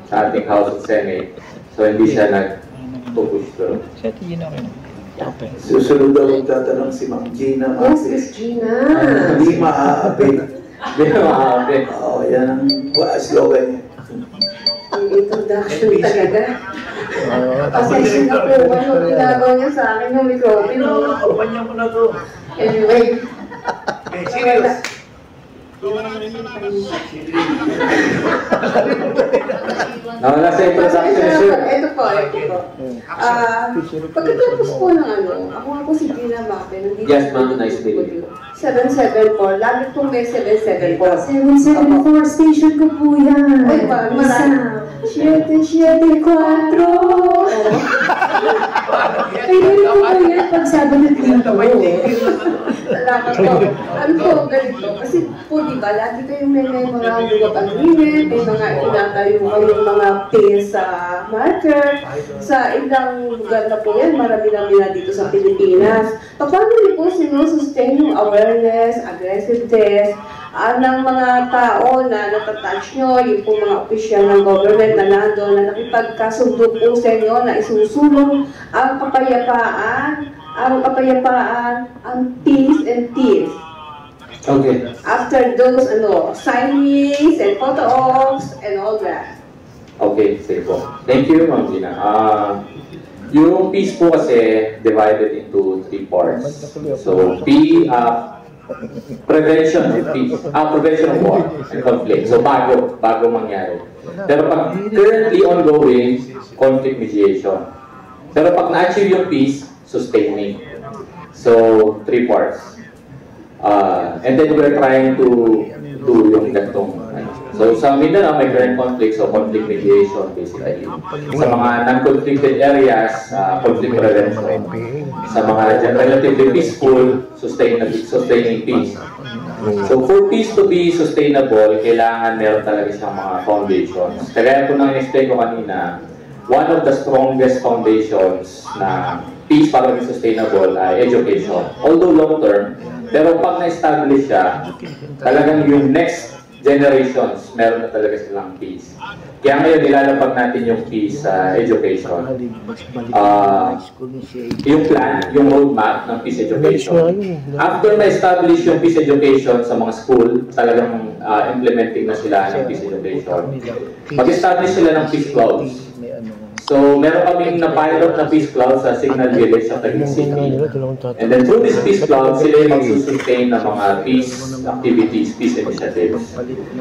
ating House and Senate. So hindi siya nag-focus through. Susunod daw tatanong si Ma'am Gina. Yes, Miss Gina. Hindi maaapit. Hindi maaapit. Oo, yan ang slogan niya. Ang introduction talaga. Pasensya na po, ano ginagawa niya sa akin ng microphone. Kampanya mo na to. Anyway. Serious. Nawala sa introduction, sir. Ito po. Pagkatapos po ng ako nga po si Gina Mape. Yes, ma'am. Nice meeting you. 774. Lagi pong may 774. 774 station ko po yan. Ay, marami. 774. Kaya rin po ba yan pag sabi ng dito? Salamat po. Ano po, ganito. Kasi po, di ba, lagi kayong may mga lugar agreement, may mga inatayo kayong mga peace marker. Sa ilang lugar na po yan, marami na dito sa Pilipinas. Paano niyo po sinusustain yung awareness, aggressiveness, ng mga tao na natatouch nyo, yung po mga opisyal ng government na nandun, na nakipagkasundo po sa inyo, na isusulong ang kapayapaan, ang peace and peace. Okay. After those, signings and photo ops and all that. Okay, sige po. Thank you, Ma'am Gina. Yung peace po kasi divided into 3 parts. So, prevention of peace, prevention of war and conflict. So, bago mangyari. Pero pag currently ongoing, conflict mediation. Pero pag na-achieve yung peace, sustaining. So, 3 parts. And then we're trying to do yung gantong. So, sa Mindanao, may current conflict, so conflict mediation, basically. Sa mga non-conflicted areas, conflict prevention. Sa mga relatively peaceful, sustaining peace. So, for peace to be sustainable, kailangan meron talaga siyang mga foundations. Kaya ito nang in-explain ko kanina, one of the strongest foundations na peace para maging sustainable ay education. Although long-term, pero pag na-establish siya, talagang yung next generations, meron na talaga silang peace. Kaya ngayon, nilalapag natin yung peace sa education. Yung plan, yung roadmap ng peace education. After na-establish yung peace education sa mga school, talagang implementing na sila ng peace education. Mag-establish sila ng peace clubs. So, meron kaming na-pilot na peace club sa Signal Village sa Taguig City. And then through this peace club, sila yung magsusustain ng mga peace activities, peace initiatives.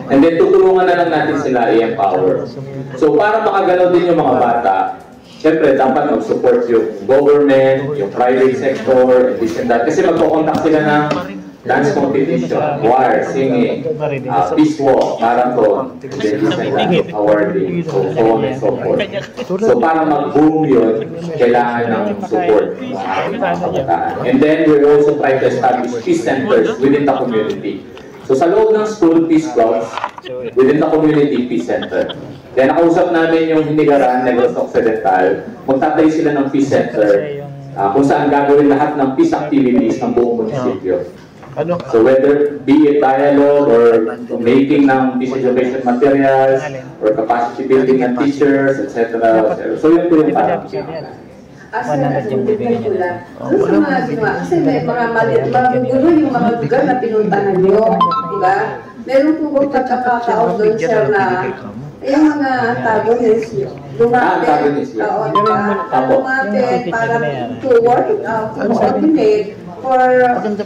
And then tutulungan na lang natin sila i-empower. So, para makagalaw din yung mga bata, syempre, dapat mag-support yung government, yung private sector, and this and that. Kasi magpo-contact sila ng dance competition, choir, singing, peace walk, marathon, and then this and that, awarding, so on and so forth. So para mag-boom yun, kailangan ng support ng ating mga kabataan. And then we also try to establish peace centers within the community. So sa loob ng school peace clubs, within the community peace center. Then nakausap namin yung Hinigaran, Negros Occidental, magtatayo sila ng peace center kung saan gagawin lahat ng peace activities ng buong munisipyo. So whether be it dialogue or making ng peace education materials or capacity building ng teachers, etc. So yun po yung parang Asa na bigyan ko lang. Doon sa mga ginawa, kasi may mga magugulo yung mga lugar na pinuntahan nyo, di ba? Meron po bang pagkakataon doon, sir, na yung mga antagonist Lumapit. Oo, lumapit para to work, to coordinate for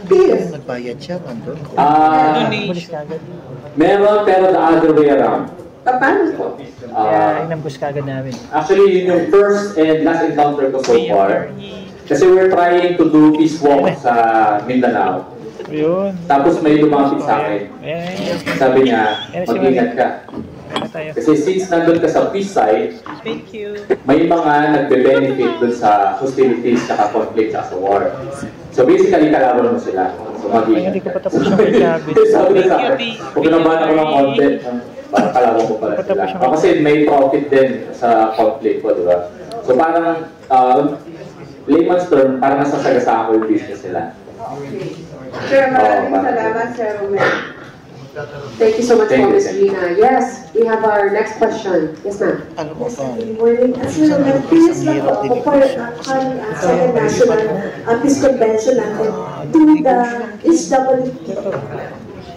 peace. Nagbayad siya, nandun. Meron, pero the other way around. Paano po? Inambus kagad namin. Actually, yun yung first and last encounter ko so far. Kasi we're trying to do peace walk sa Mindanao. Tapos may lumapit sa akin. Sabi niya, mag-ingat ka. Kasi since nandun ka sa peace side, may mga nagbe-benefit dun sa hostilities, saka conflict, saka sa war. So basically, kalaban mo sila. So mag-ingat ka. Sabi niya sa akin, huwag naman ako ng content. Parang kalaban ko pala sila. Kasi may profit din sa conflict ko, di ba? So parang, layman's term, parang nasasagasa ako yung business nila. Sir, maraming salamat, Sir Romel. Thank you so much po, Ms. Lina. Yes, we have our next question. Yes, ma'am. Good morning. Sir Romel, please lang po ako for second national peace convention natin to the HWP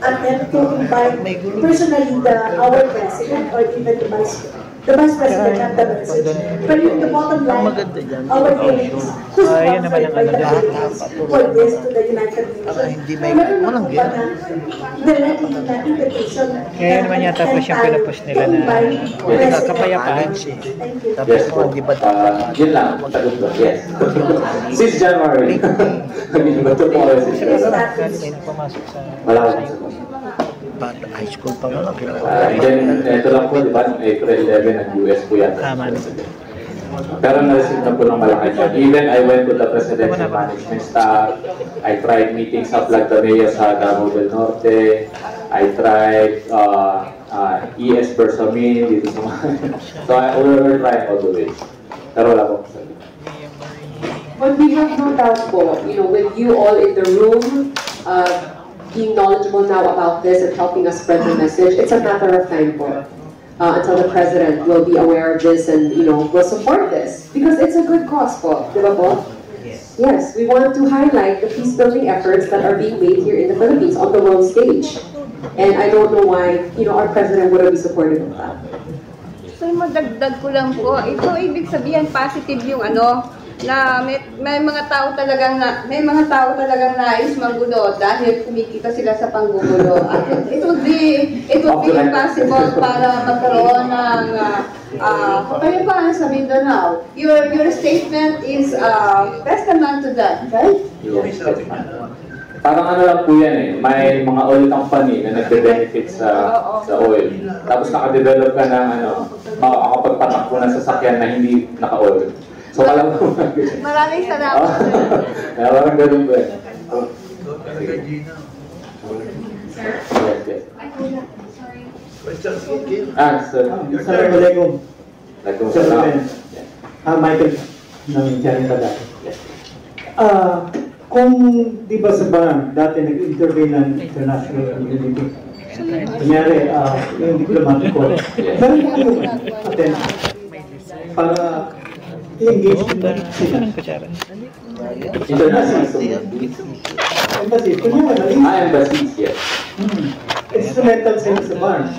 attempt to invite personally our president or even the vice president at the message. But the bottom line, our feeling is who's sponsored by the Philippines for this to the United Nations. Meron na po ba na directly na invitation Kaya naman yata po siyang pinapos nila na kapayapaan. Yes po. Yun lang. Sagot ko. Yes. Since January. Bato po ako since January. Wala ko. High school pa lang. Then, ito lang po, di ba? April 11 nag-US po yan. Pero na-receive na po ng malaki dyan. Even I went to the presidential management staff. I tried meeting sa Plagdanea sa Davao del Norte. I tried ES Bersamin dito sa mga. So, we were trying all the ways. Pero wala po. But we have no doubt po, with you all in the room, being knowledgeable now about this and helping us spread the message, it's a matter of time po. Until the president will be aware of this and, will support this. Because it's a good cause po, di ba po? Yes, we want to highlight the peace-building efforts that are being made here in the Philippines on the world stage. And I don't know why, our president wouldn't be supportive of that. So, madagdag ko lang po, ito ibig sabihin positive yung na may mga tao talagang nais manggulo dahil kumikita sila sa panggugulo. At it would be impossible para magkaroon ng kapayapaan sa Mindanao. Your statement is testament to that, right? Yes. Parang lang po yan may mga oil company na nagbe-benefit sa oil. Tapos naka-develop ka ng makakapagpatakbo ng sasakyan na hindi naka-oil. So, alam mo. Maraming salamat. Parang ganun ba? Assalamualaikum. Michael ng Janita dati. Kung di ba sa ban, dati nag-intervene ng international community. Kunyari, yung diplomatic corps. Meron ko yung attend para i-engage sila. Embassy. Embassy, yes. Instrumental sila sa ban.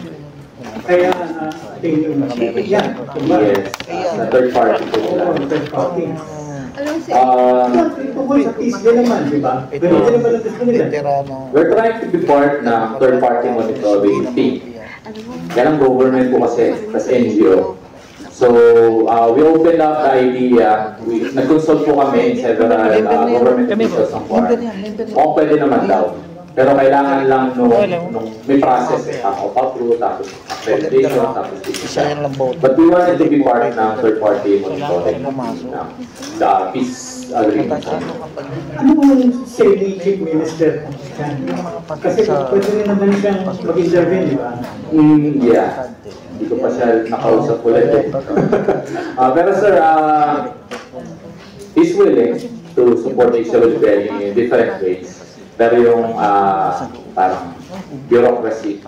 Kaya, tingin yan. Yes, sa third party. Third party. We're trying to be part ng third party monitoring team. Yan ang government po kasi, as NGO. So, we opened up the idea, nag-consult po kami in several government officials ng FAR. Kung pwede naman daw. Pero kailangan lang nung may process approve, tapos accreditation, tapos but we wanted to be part ng third party monitoring the peace agreement. Ano mong say ni Chief Minister? Kasi pwede rin naman siyang mag-intervene, di ba? Yeah. Hindi ko pa siya nakausap ulit. Pero sir, he's willing to support HWP in different ways. Pero yung parang bureaucracy.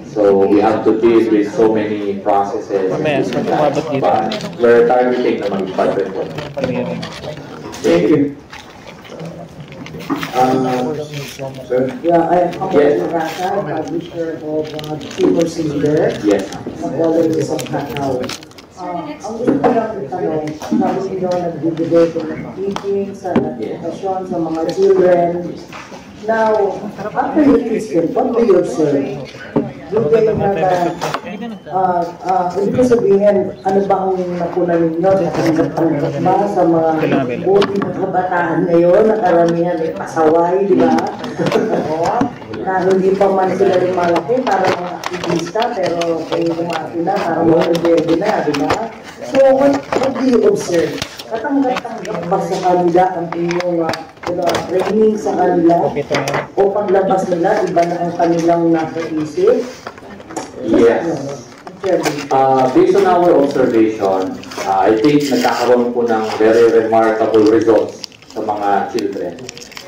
So we have to deal with so many processes. But we're targeting na mag-partner po. Thank you. Yeah, I am Pamela Rasa, publisher of People's Leader. Yes. Following this of Kakao. Ang gusto ko lang itanong, sabi nyo nagbibigay ko ng teaching sa edukasyon sa mga children. Now, after you teach them, what do you observe? Do they have ibig ko sabihin, ano ba ang nakunan ninyo? Natanggap ba sa mga buti ng kabataan ngayon na karamihan ay pasaway, di ba? Na hindi pa man sila rin malaki para mga aktivista, pero kayo kumaki na, para mga rebelde na, di ba? So, what do you observe? Katanggap-tanggap ba sa kanila ang inyong training sa kanila? O paglabas nila, iba na ang kanilang nasa isip? Yes. Based on our observation, I think nagkakaroon po ng very remarkable results sa mga children.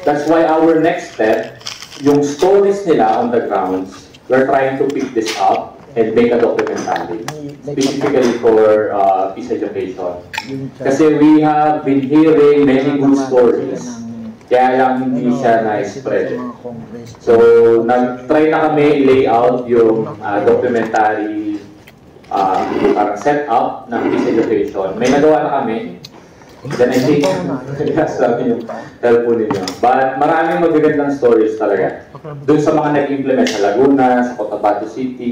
That's why our next step, yung stories nila on the grounds, we're trying to pick this up and make a documentary, specifically for peace education. Kasi we have been hearing many good stories, kaya lang hindi siya na-spread. So, nag-try na kami i-lay out yung documentary parang set up ng peace education. May nagawa na kami. Then I think, yes, yung help po ninyo. But maraming magagandang stories talaga. Doon sa mga nag-implement sa Laguna, sa Cotabato City,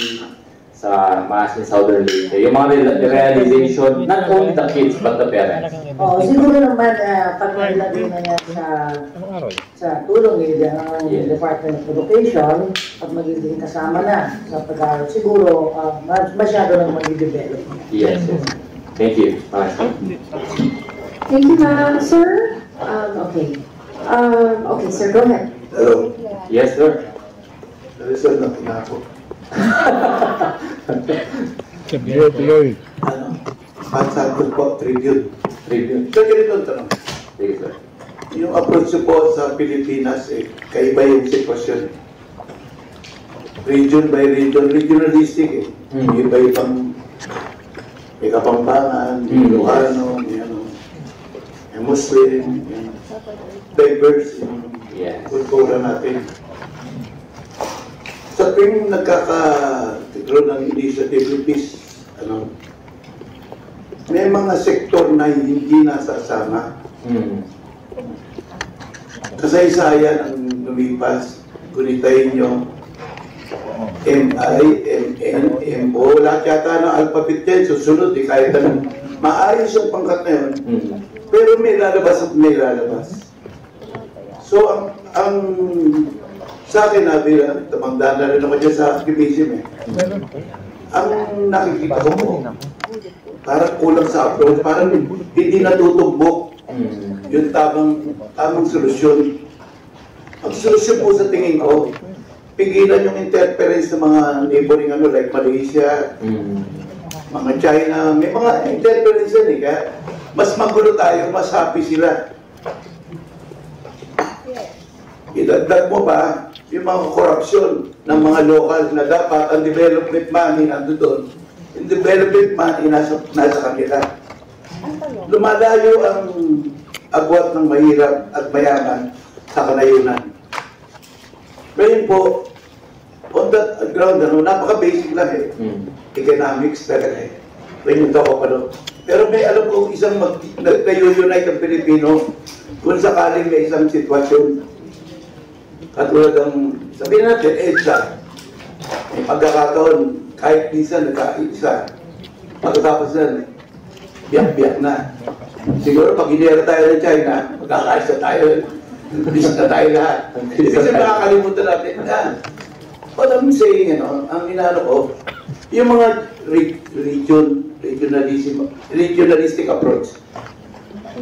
sa Maasin Southern Leyte. Yung mga realization, not only the kids, but the parents. Siguro naman, pag nilagay na yan sa tulong ng Department of Education, at magiging kasama na sa pag-aaral, siguro masyado nang mag-develop. Yes. Thank you. Thank you, ma'am. Sir? Okay. Okay, sir, go ahead. Hello. Yes, sir. Rizal na pinako. Pansagod po, Tribune. So, ganito ang tanong. Yung approach po sa Pilipinas, kaiba yung sitwasyon. Region by region, regionalistic Iba-ibang may Kapampangan, may Ilocano, may Muslim, diverse yung kultura natin. Sa tuwing nagkakaroon ng initiative ng peace, may mga sektor na hindi nasasama. Kasaysayan ang lumipas, kunitayin nyo, M-I, M-N, M-O, lahat yata ng alphabet yan, susunod, kahit anong maayos yung pangkat na yun, pero may lalabas at may lalabas. So, ang sa akin, tamangdaan na rin ako dyan sa activism ang nakikita ko po, parang kulang sa approach, parang hindi natutugbok yung tamang solusyon. Ang solusyon po sa tingin ko, pigilan yung interference ng mga neighboring like Malaysia, mga China, may mga interference yan kaya mas magulo tayo, mas happy sila. Idagdag mo pa yung mga korupsyon ng mga local na dapat ang development money nandun doon. Yung development money nasa kanila. Lumalayo ang agwat ng mahirap at mayaman sa kanayunan. Ngayon po, on that ground, napaka-basic lang economics talaga when you talk about. Pero may alam ko isang nag-unite ang Pilipino kung sakaling may isang sitwasyon. Katulad ang, sabihin natin, EDSA. May pagkakataon, kahit minsan nagkaisa. Pagkatapos na, biyak-biyak na. Siguro pag hinera tayo ng China, magkakaisa tayo. Bis na tayo lahat. Kasi makakalimutan natin. What I'm saying, ang inaano ko, yung mga regionalistic approach.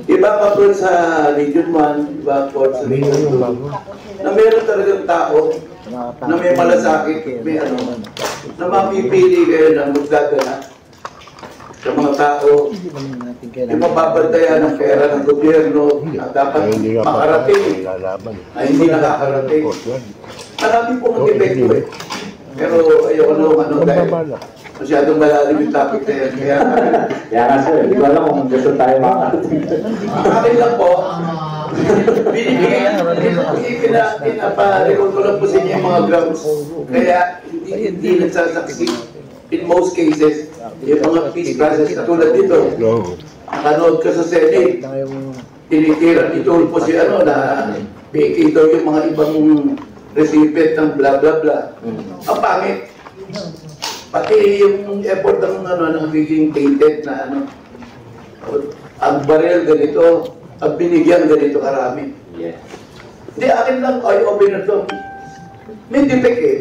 Ibang approach sa Region 1, ibang approach sa Region 2. Na meron talagang tao na may malasakit, may na mapipili kayo ng magdadala sa mga tao, yung mababantayan ng pera ng gobyerno na dapat makarating, na hindi nakakarating. Marami po mag-epekto Pero ayoko dahil masyadong malalim yung topic na yan. Kaya nga sir, hindi ko alam kung gusto tayo makarating. Akin lang po, pinaparecord ko lang po sa inyo yung mga grounds. Kaya hindi nagsasaksi in most cases yung mga peace process na tulad dito. Nakanood ka sa Senate, tinitira ni Tulfo si ano na biki daw yung mga ibang recipient ng bla bla bla. Ang pangit. Pati yung effort ng ano ng naging dated na ano, ang baril ganito, ang binigyan ganito karami. Hindi, akin lang, ay open na to. May defect eh,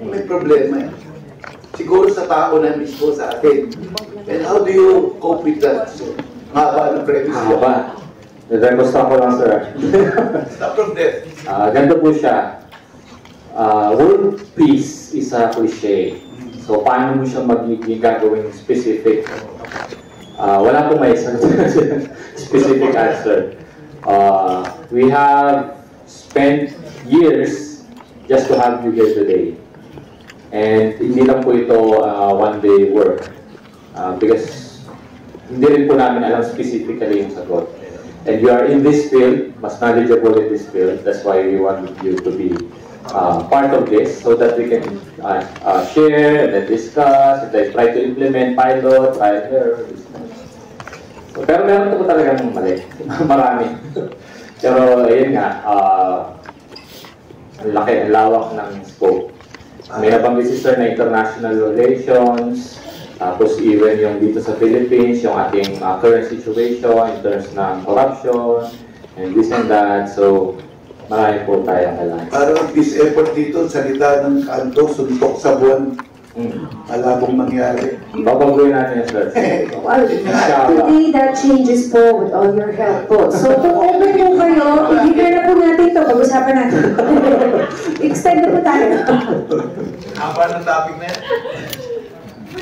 may problema eh. Siguro sa tao na mismo sa atin. And how do you cope with that? So, mahaba ng premise niya. Mahaba. Nag-request ko lang, sir. Stop from there. Ganito po siya. World peace is a cliche. So, paano mo siya magiging gagawing specific? Wala pong may specific answer. We have spent years just to have you here today. And hindi lang po ito one-day work. Because hindi rin po namin alam specifically yung sagot. And you are in this field, mas knowledgeable in this field. That's why we want you to be part of this so that we can share and then discuss and then try to implement pilot, trial error. So, pero meron po talagang mali. Marami. Pero ayun nga, ang laki, ang lawak ng scope. May nabanggit si Sir na international relations, tapos even yung dito sa Philippines, yung ating current situation in terms ng corruption, and this and that. So, marami po tayong kailangan. Parang this effort dito, salita ng kanto, suntok sa buwan. Alam mong mangyari. Babaguhin natin yan, sir. Well, today that changes po with all your help po. So kung open po kayo, i-declare na po natin ito. Pag-usapan natin. Extend na po tayo. Haba ng topic na yan.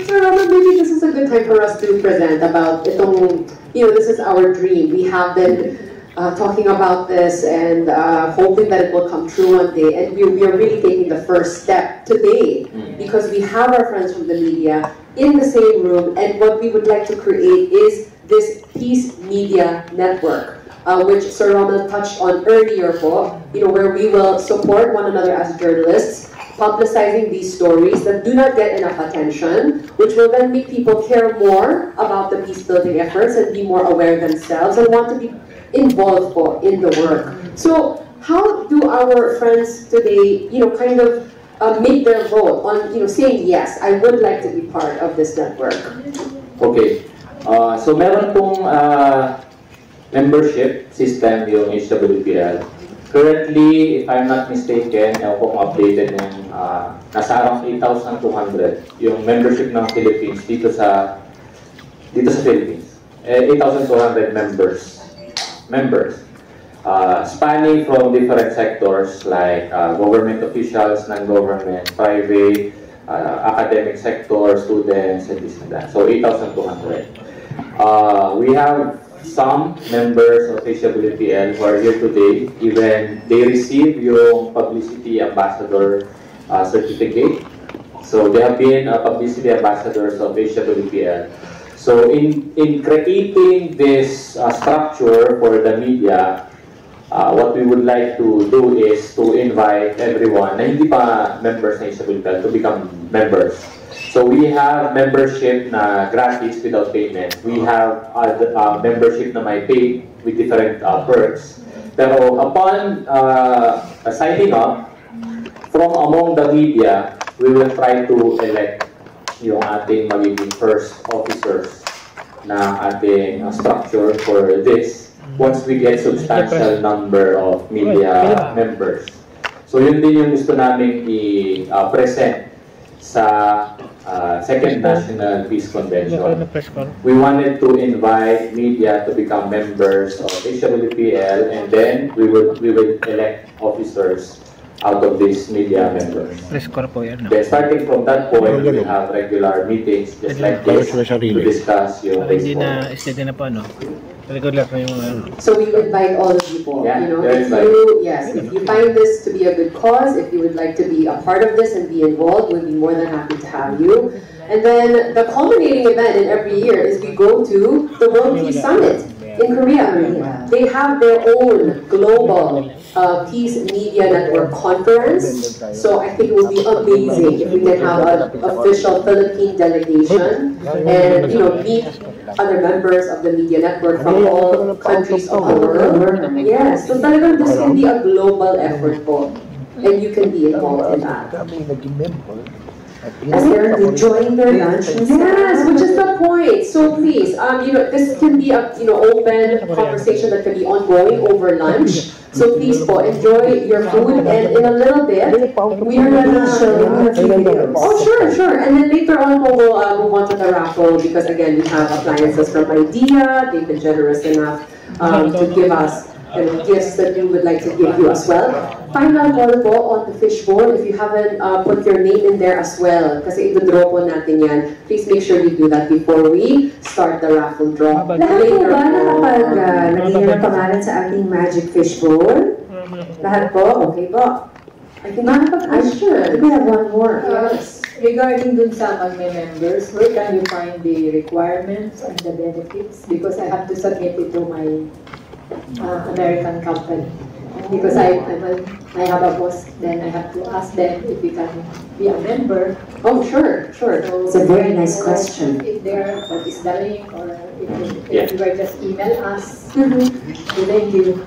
So Robert, maybe this is a good time for us to present about itong, this is our dream. We have been talking about this and hoping that it will come true one day. And we are really taking the first step today because we have our friends from the media in the same room. And what we would like to create is this Peace Media Network, which Sir Ronald touched on earlier po, where we will support one another as journalists, publicizing these stories that do not get enough attention, which will then make people care more about the peace-building efforts and be more aware themselves and want to be involved in the work. So how do our friends today, kind of make their vote on, saying yes, I would like to be part of this network? Okay. So meron pong membership system yung HWPL. Currently, if I'm not mistaken, ako kung updated yung nasa around 8,200 yung membership ng Philippines dito sa Philippines. 8,200 members, spanning from different sectors like government officials, non-government, private, academic sector, students, and this and that. So 8,200. We have some members of HWPL who are here today. Even they receive yung publicity ambassador certificate. So they have been publicity ambassadors of HWPL. So in creating this structure for the media, what we would like to do is to invite everyone na hindi pa members ng HWPL to become members. So we have membership na gratis without payment. We have membership na may pay with different perks. Pero upon signing up, from among the media, we will try to elect yung ating magiging first officers na ating structure for this once we get substantial number of media members. So yun din yung gusto namin i-present sa Second National Peace Convention. We wanted to invite media to become members of HWPL and then we will elect officers out of these media members. Then starting from that point, we have regular meetings just like this to discuss yung So we invite all of you po, if you find this to be a good cause, if you would like to be a part of this and be involved, we'll be more than happy to have you. And then the culminating event in every year is we go to the World Peace Summit. in Korea. They have their own global Peace Media Network conference. So I think it would be amazing if we can have an official Philippine delegation and meet other members of the media network from all countries of the world. Yes, so talagang this can be a global effort po, and you can be involved in that. As they're enjoying their lunch. Yes, which is the point. So please, this can be a open conversation that can be ongoing over lunch. So please po, enjoy your food, and in a little bit, we are gonna show videos. Oh, sure. And then later on, we'll move on to the raffle because again, we have appliances from IDEA. They've been generous enough to give us gifts that we would like to give you as well. Final call po on the fishbowl. If you haven't put your name in there as well, kasi i-draw po natin yan, please make sure you do that before we start the raffle draw. Lahat po ba nakapag-lagay ng pangalan sa ating magic fishbowl? Lahat po? Okay po. I think nakapag-question. We have one more. Yes. Regarding dun sa mag-members, where can you find the requirements and the benefits? Because I have to submit it to my American company. Because I have a boss, then I have to ask them if we can be a member. Oh, sure. So, it's a very nice question. If there, what is the link, or if you were just email us. Thank you.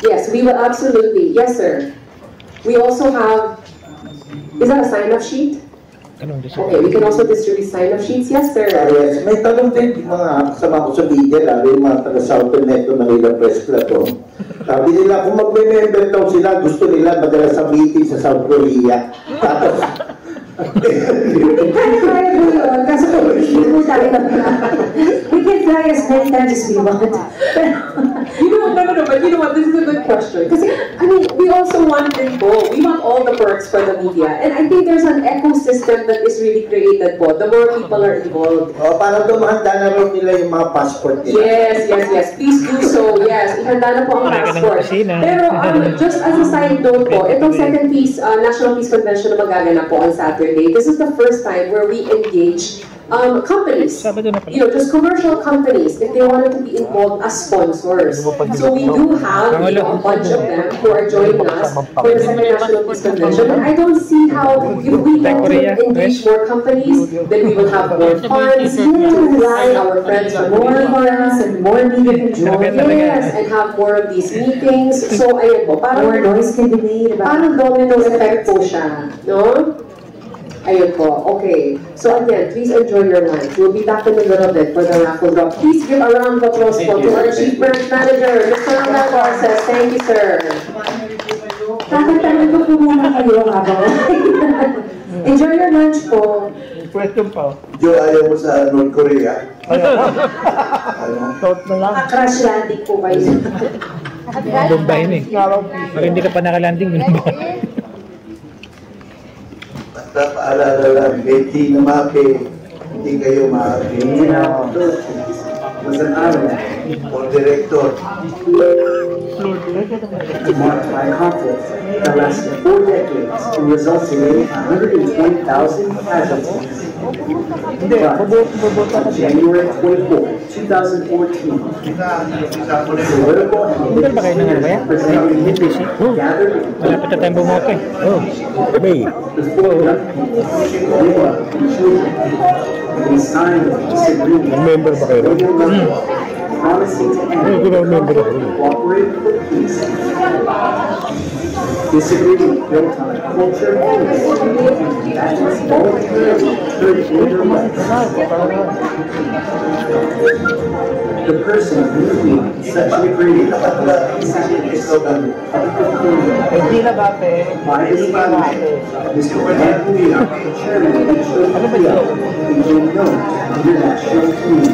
Yes, we will absolutely. Yes, sir. We also have. Is that a sign-up sheet? Okay, we can also distribute sign-up sheets. Yes, sir. Yes, may tanong din mga kasama ko sa media, lalo yung mga taga-Southern Metro Manila Press Club. Sabi nila, kung mag-member daw sila, gusto nila madalas sa meeting sa South Korea. Tapos, kaya po yun, kasi hindi po tayo we can fly as many times as we want. No, but you know what, this is a good question. Because, I mean, we also want info. We want all the perks for the media. And I think there's an ecosystem that is really created po. The more people are involved. Para dumahanda na rin nila yung mga passport nila. Yes. Please do so. Yes, ihanda na po ang passport. Pero just as a side note po, itong second Peace, National Peace Convention na magaganap po on Saturday, this is the first time where we engage companies, just commercial companies, if they wanted to be involved as sponsors. So we do have a bunch of them who are joining us for the Second National Peace Convention. And I don't see how, if we can engage more companies, then we will have more funds to fly our friends from more funds and more media can join. Yes, and have more of these meetings. So ayun po, parang more noise can be made about. Parang domino effect po siya, no? Ayun po, okay. So again, please enjoy your lunch. We'll be back in a little bit for the raffle draw. Please give a round of applause to our Chief Branch Manager, Mr. Romel Garces. Thank you, sir. Kakatanong ko po muna kayo habang. Enjoy your lunch po. Question pa. Joe, ayaw mo sa North Korea? Crash landing po kayo. Bombahin eh. Pag hindi ka pa nakalanding, Basta paalala lang, hindi na mapi, hindi kayo mapi. Hindi na or director. Marked by conflict that lasted 4 decades and resulted in 120,000 casualties. But January 24, 2014, political and religious representatives gathered they signed a peace agreement promising to end cooperate for peace. This agreement built on a culture of peace that was voluntarily turned into the person who such an agreement by this Mr. Anthony, Chairman of the became known to the international community.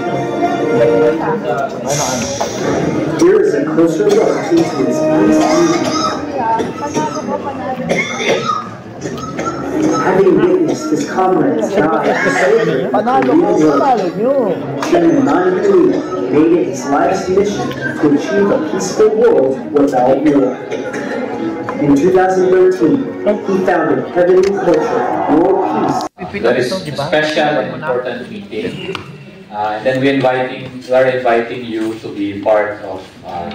Here is a closer look into his having witnessed his comrades die, Chairman Manipuri made it his life's mission to achieve a peaceful world without war. In 2013, he founded Heavenly Culture, World Peace. That is a special and important meeting And then we are inviting you to be part of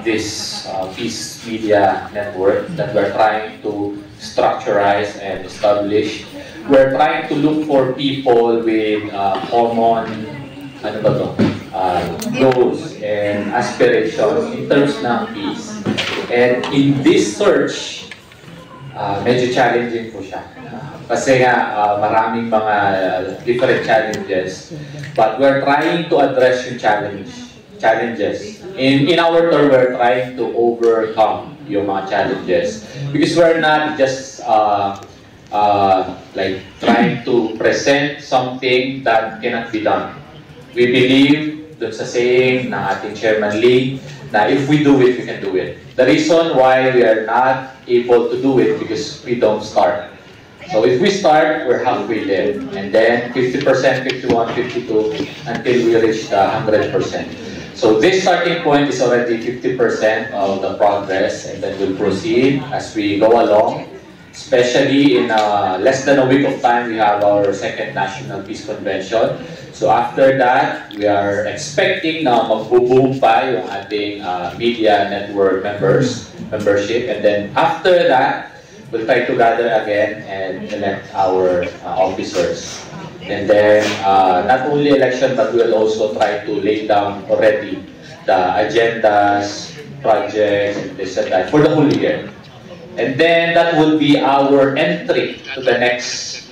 this Peace Media Network that we're trying to structurize and establish. We're trying to look for people with common goals and aspirations in terms ng peace. And in this search, medyo challenging po siya. Kasi nga, maraming mga different challenges. But we're trying to address yung challenges. In our term, we're trying to overcome yung mga challenges. Because we're not just like trying to present something that cannot be done. We believe dun sa saying ng ating Chairman Lee na if we do it, we can do it. The reason why we are not able to do it because we don't start. So if we start, we're halfway there. And then 50%, 51, 52 until we reach the 100%. So this starting point is already 50% of the progress, and then we'll proceed as we go along. Especially in less than a week of time, we have our second National Peace Convention. So after that, we are expecting na magbo-boom pa yung ating media network membership. And then after that, we'll try to gather again and elect our officers. And then not only election, but we'll also try to lay down already the agendas, projects, and this and that for the whole year. And then that will be our entry to the next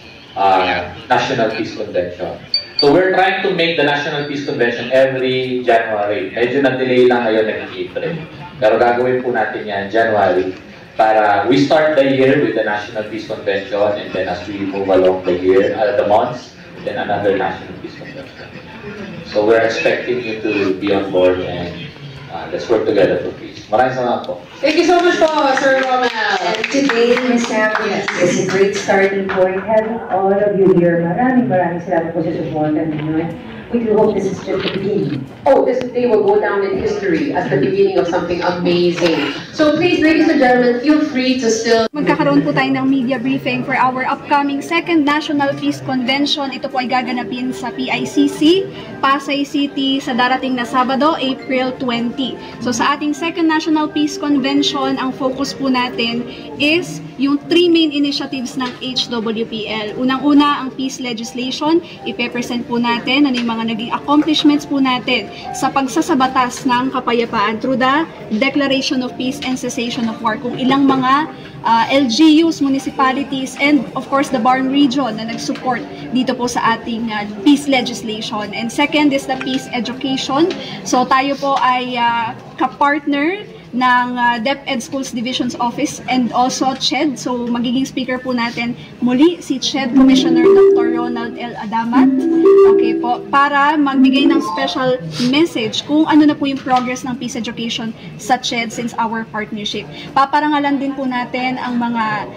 National Peace Convention. So we're trying to make the National Peace Convention every January. Medyo na-delay lang ngayon naging April. Pero gagawin po natin yan January para we start the year with the National Peace Convention, and then as we move along the year, the months, then another National Peace Convention. So we're expecting you to be on board and let's work together for peace. Maraming salamat po. Thank you so much po, Sir Romel. And today, Ms. Sam, is a great starting point. Having all of you here, maraming salamat po sa suporta ninyo. We do hope this is just the beginning. Oh, this day will go down in history as the beginning of something amazing. So please, ladies and gentlemen, feel free to still... Magkakaroon po tayo ng media briefing for our upcoming second National Peace Convention. Ito po ay gaganapin sa PICC, Pasay City, sa darating na Sabado, April 20. So sa ating second National Peace Convention, ang focus po natin is yung 3 main initiatives ng HWPL. Unang-una, ang peace legislation. Ipe-present po natin ano yung mga naging accomplishments po natin sa pagsasabatas ng kapayapaan through the Declaration of Peace and Cessation of War. Kung ilang mga LGUs, municipalities, and of course the Barm region na nag-support dito po sa ating peace legislation. And second is the peace education. So tayo po ay kapartner ng DepEd Schools Divisions Office and also CHED. So magiging speaker po natin muli si CHED Commissioner Dr. Ronald L. Adamat. Okay po, para magbigay ng special message kung ano na po yung progress ng peace education sa CHED since our partnership. Paparangalan din po natin ang mga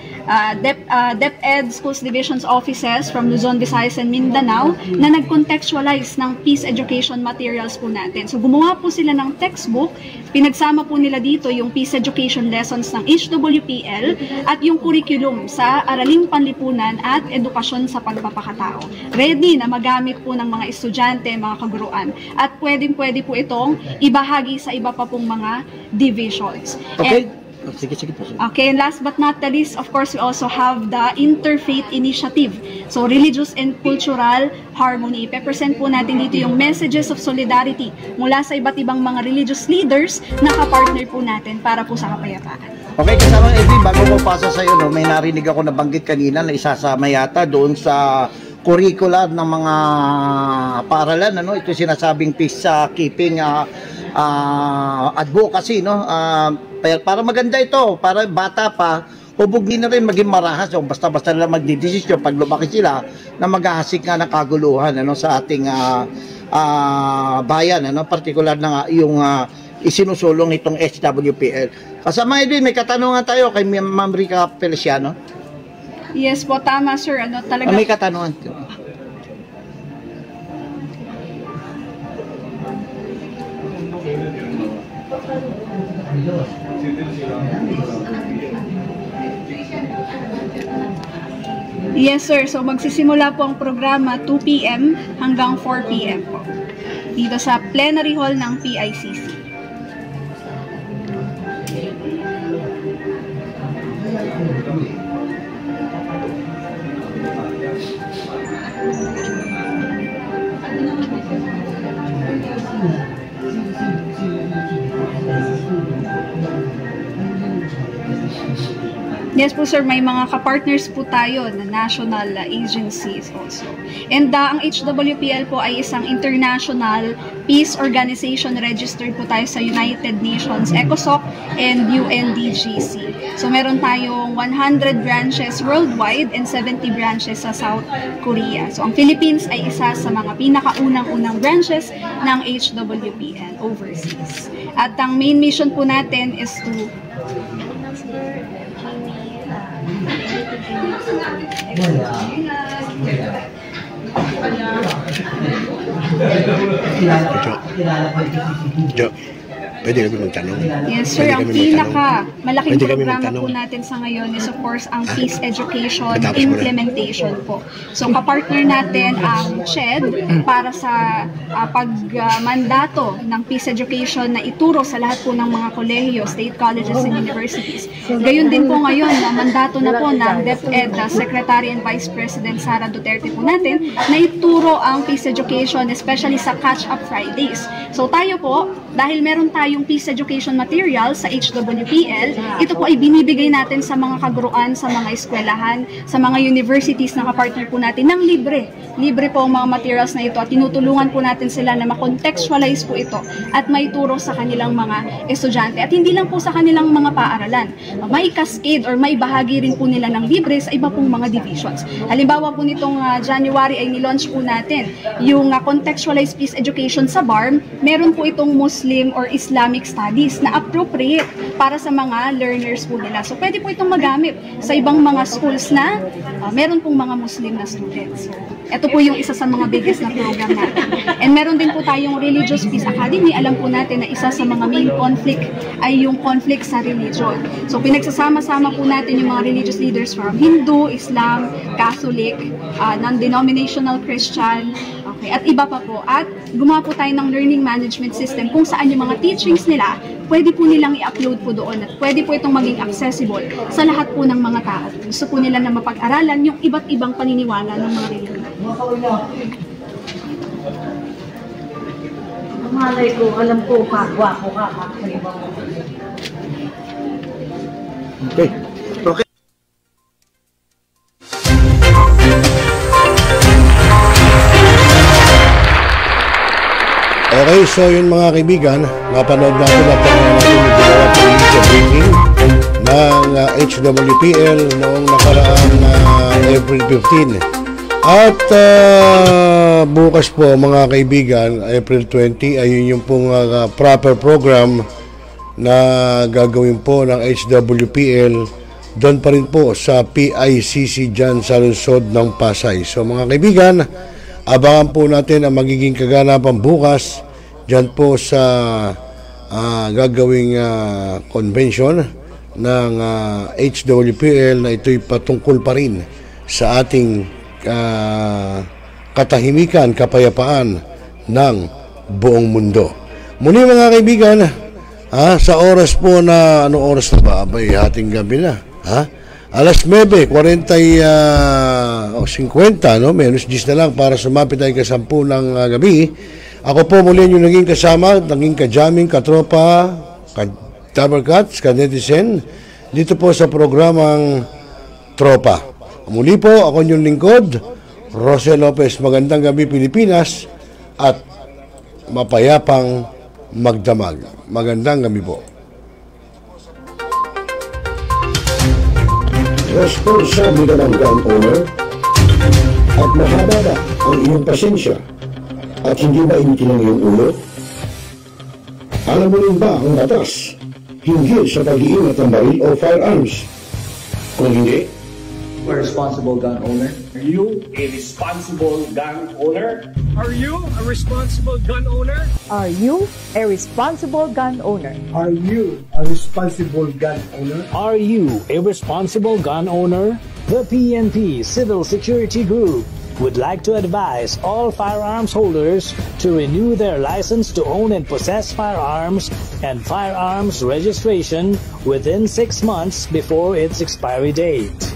DepEd Schools Divisions Offices from Luzon, Visayas, and Mindanao na nag-contextualize ng peace education materials po natin. So gumawa po sila ng textbook, pinagsama po nila dito yung peace education lessons ng HWPL at yung curriculum sa araling panlipunan at edukasyon sa pagpapakatao. Ready na magamit po ng mga estudyante, mga kaguruan. At pwede po itong ibahagi sa iba pa pong mga divisions. Okay. Okay, and last but not the least, of course, we also have the Interfaith Initiative. So, religious and cultural harmony. Ipe-present po natin dito yung messages of solidarity mula sa iba't ibang mga religious leaders na kapartner po natin para po sa kapayapaan. Okay, kasama Edwin, bago ko pasa sa iyo, may narinig ako na banggit kanina na isasama yata doon sa curricular ng mga paaralan, ano? Ito sinasabing peacekeeping advocacy, no? Para maganda ito, para bata pa, hubog din na rin maging marahas, o basta-basta lang magdidesisyon pag lumaki sila na maghahasik nga ng kaguluhan, ano, sa ating bayan, ano, partikular na yung isinusulong itong HWPL. Kasama din, may katanungan tayo kay Ma'am Rica Feliciano. Yes po, tama sir. Ano talaga? May katanungan. Yes sir, so magsisimula po ang programa 2 PM hanggang 4 PM po. dito sa plenary hall ng PICC. Yes po sir, may mga kapartners po tayo na national agencies also. And ang HWPL po ay isang international peace organization, registered po tayo sa United Nations, ECOSOC, and UNDGC. So meron tayong 100 branches worldwide and 70 branches sa South Korea. So ang Philippines ay isa sa mga pinakaunang-unang branches ng HWPL overseas. At ang main mission po natin is to Jo, pwede kami magtanong? Yes sir, ang malaking programa po natin sa ngayon is of course ang peace education implementation po. So kapartner natin ang CHED para sa pagmandato ng peace education na ituro sa lahat po ng mga kolehiyo, state colleges and universities. Gayon din po ngayon na mandato na po ng DepEd Secretary and Vice President Sara Duterte po natin na ituro ang peace education especially sa Catch-up Fridays. So tayo po, dahil meron tayong peace education material sa HWPL, ito po ay binibigay natin sa mga kaguruan, sa mga eskwelahan, sa mga universities na kapartner po natin ng libre. Libre po ang mga materials na ito at tinutulungan po natin sila na makontextualize po ito at maituro sa kanilang mga estudyante. At hindi lang po sa kanilang mga paaralan. May cascade or may bahagi rin po nila ng libre sa iba pong mga divisions. Halimbawa po nitong January ay nilaunch po natin yung contextualized peace education sa BARM. Meron po itong Muslim or Islamic studies na appropriate para sa mga learners po nila. So pwede po itong magamit sa ibang mga schools na meron pong mga Muslim na students. So, ito po yung isa sa mga biggest na program natin. And meron din po tayong Religious Peace Academy. Alam po natin na isa sa mga main conflict ay yung conflict sa religion. So pinagsasama-sama po natin yung mga religious leaders from Hindu, Islam, Catholic, non-denominational Christian, okay, at iba pa po. At gumawa po tayo ng learning management system kung saan yung mga teachings nila, pwede po nilang i-upload po doon at pwede po itong maging accessible sa lahat po ng mga tao. Gusto po nila na mapag-aralan yung iba't ibang paniniwala ng mga religion. Malay ko, alam ko, gwapo ka. Okay. Okay. Okay, so yun mga kaibigan, napanood natin at natin yung ginawa po yung briefing ng HWPL noong nakaraang April 15. At bukas po mga kaibigan, April 20, ayun yung pong proper program na gagawin po ng HWPL doon pa rin po sa PICC dyan sa lungsod ng Pasay. So mga kaibigan, abangan po natin ang magiging kaganapan bukas dyan po sa gagawing convention ng HWPL na ito'y patungkol pa rin sa ating katahimikan, kapayapaan ng buong mundo. Muli mga kaibigan, sa oras po na, anong oras na ba? Abay, hating gabi na. Alas 9:50, no? Menos 10 na lang para sumapit ay kasampu ng gabi. Ako po muli yung naging kasama, naging kajaming, katropa, ka-tabercats, ka-netizen, dito po sa programang Tropa. Muli po, ako yung lingkod, Rosel Lopez. Magandang gabi Pilipinas at mapayapang magdamag. Magandang gabi po. Responsable ka ng gun owner at mahaba na ang iyong pasensya at hindi ba initin ang iyong ulo? Alam mo rin ba ang batas hinggil sa pag-iingat ng baril o firearms? Kung hindi, a responsible gun owner. Are you a responsible gun owner? Are you a responsible gun owner? Are you a responsible gun owner? Are you a responsible gun owner? Are you a responsible gun owner? The PNP Civil Security Group would like to advise all firearms holders to renew their license to own and possess firearms and firearms registration within 6 months before its expiry date.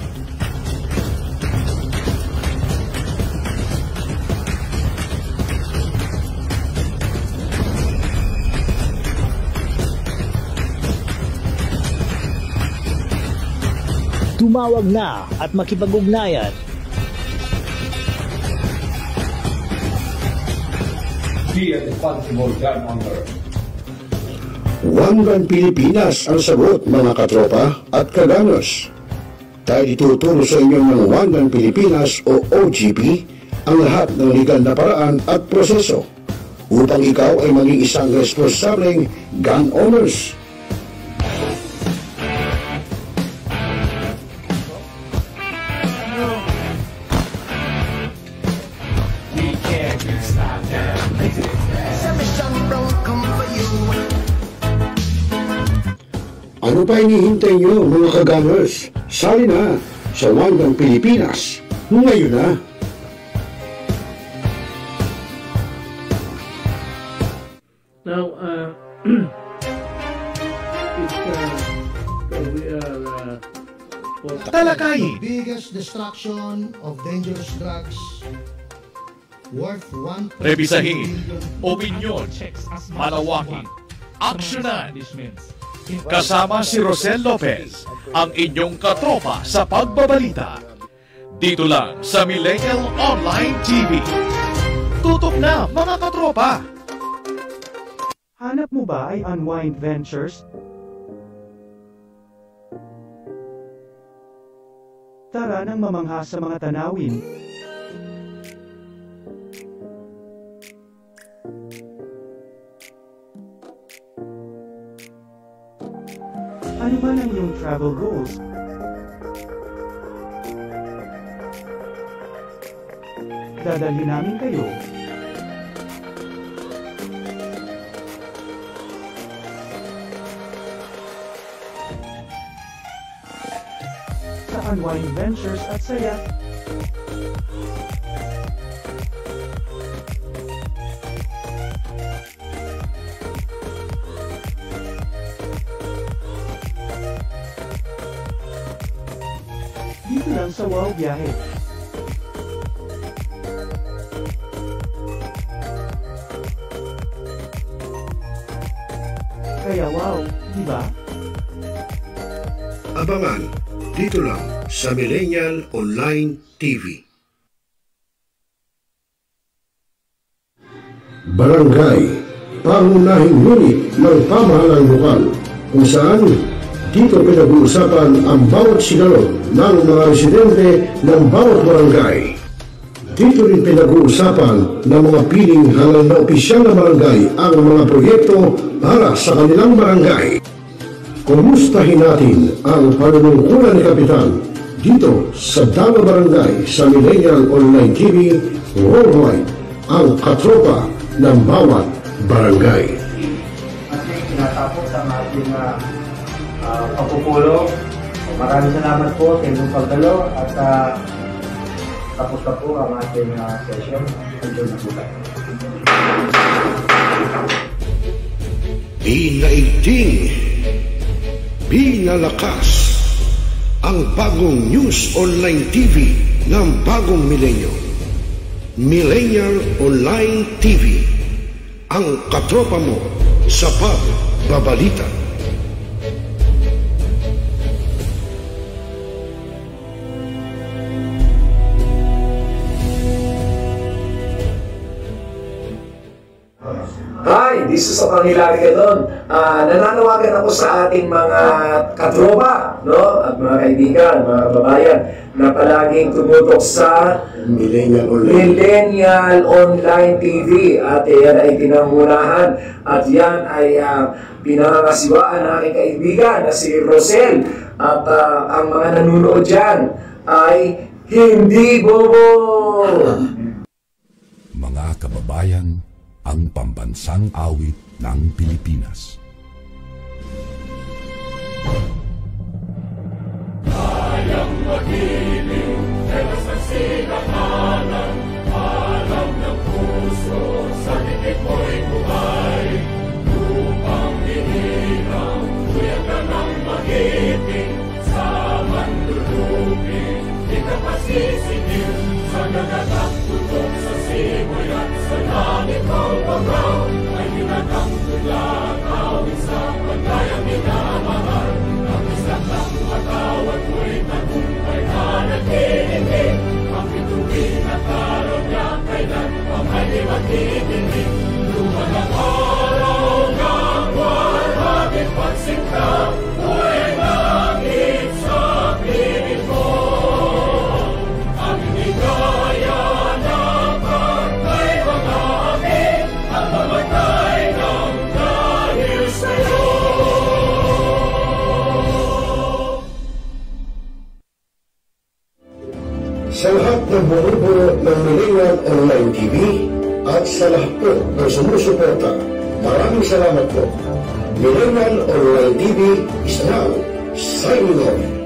Tumawag na at makipag-ugnayan. Be a responsible gun owner. One Gun Pilipinas ang sagot, mga katropa at kaganos. Tayo ituturo sa inyo ng One Gun Pilipinas o OGP ang lahat ng legal na paraan at proseso upang ikaw ay maging isang responsableng gun owners. Ano pa hinihintay nyo, mga kagamers? Sali na sa One Gun Pilipinas ngayon na! Now, we are Talakayin! Biggest destruction of dangerous drugs worth 1. Rebisahin, opinyon, malawakin, aksyonan. Kasama si Rosel Lopez, ang inyong katropa sa pagbabalita. Dito lang sa Millennial Online TV. Tutok na, mga katropa! Hanap mo ba ay Unwind Ventures? Tara nang mamangha sa mga tanawin. Ano man ang iyong travel goals? Dadalhin namin kayo. Sa Unwind Ventures at saya. Dito lang sa Wow Biyahe. Kaya wow, di ba? Abangan dito lang sa Millennial Online TV. Barangay, pangunahing unit ng pamahalang lokal kung saan dito pinag-uusapan ang bawat sigalot ng mga residente ng bawat barangay. Dito rin pinag-uusapan ng mga piling hanggang na opisyal na barangay ang mga proyekto para sa kanilang barangay. Kumustahin natin ang panunungkulan ni Kapitan dito sa Dama Barangay sa Millennial Online TV worldwide, ang katropa ng bawat barangay. At tinatapos ang ating pagpupulong. Maraming salamat po sa inyong pagdalo at tapos na po ang ating session. Enjoy na po tayo. Binaigting, binalakas ang bagong News Online TV ng bagong milenyo. Millennial Online TV, ang katropa mo sa pagbabalita. Hi, this is Pangilari Gadon. Nananawagan ako sa ating mga katropa, no? At mga kaibigan, mga kababayan na palaging tumutok sa Millennial Online TV. At yan ay pinangunahan at yan ay pinangangasiwaan ng aking kaibigan na si Rosel. At ang mga nanunood dyan ay hindi bobo! Mga kababayan, ang pambansang awit ng Pilipinas. Kayang magiliw, pero sa sinakanan Kahit nabuhay ka nag-iinit, ang bituin at karoon niya kailan ang hindi mag-iinit. Lumang ang araw ng buwan, ating pagsinta, buhay langit sa piling ko. Ang hinigaya na pagkay mga akin, at mamatay ng dahil sa'yo. Sa lahat ng bumubuo ng Millennial Online TV at sa lahat po ng sumusuporta, maraming salamat po. Millennial Online TV is now signing off.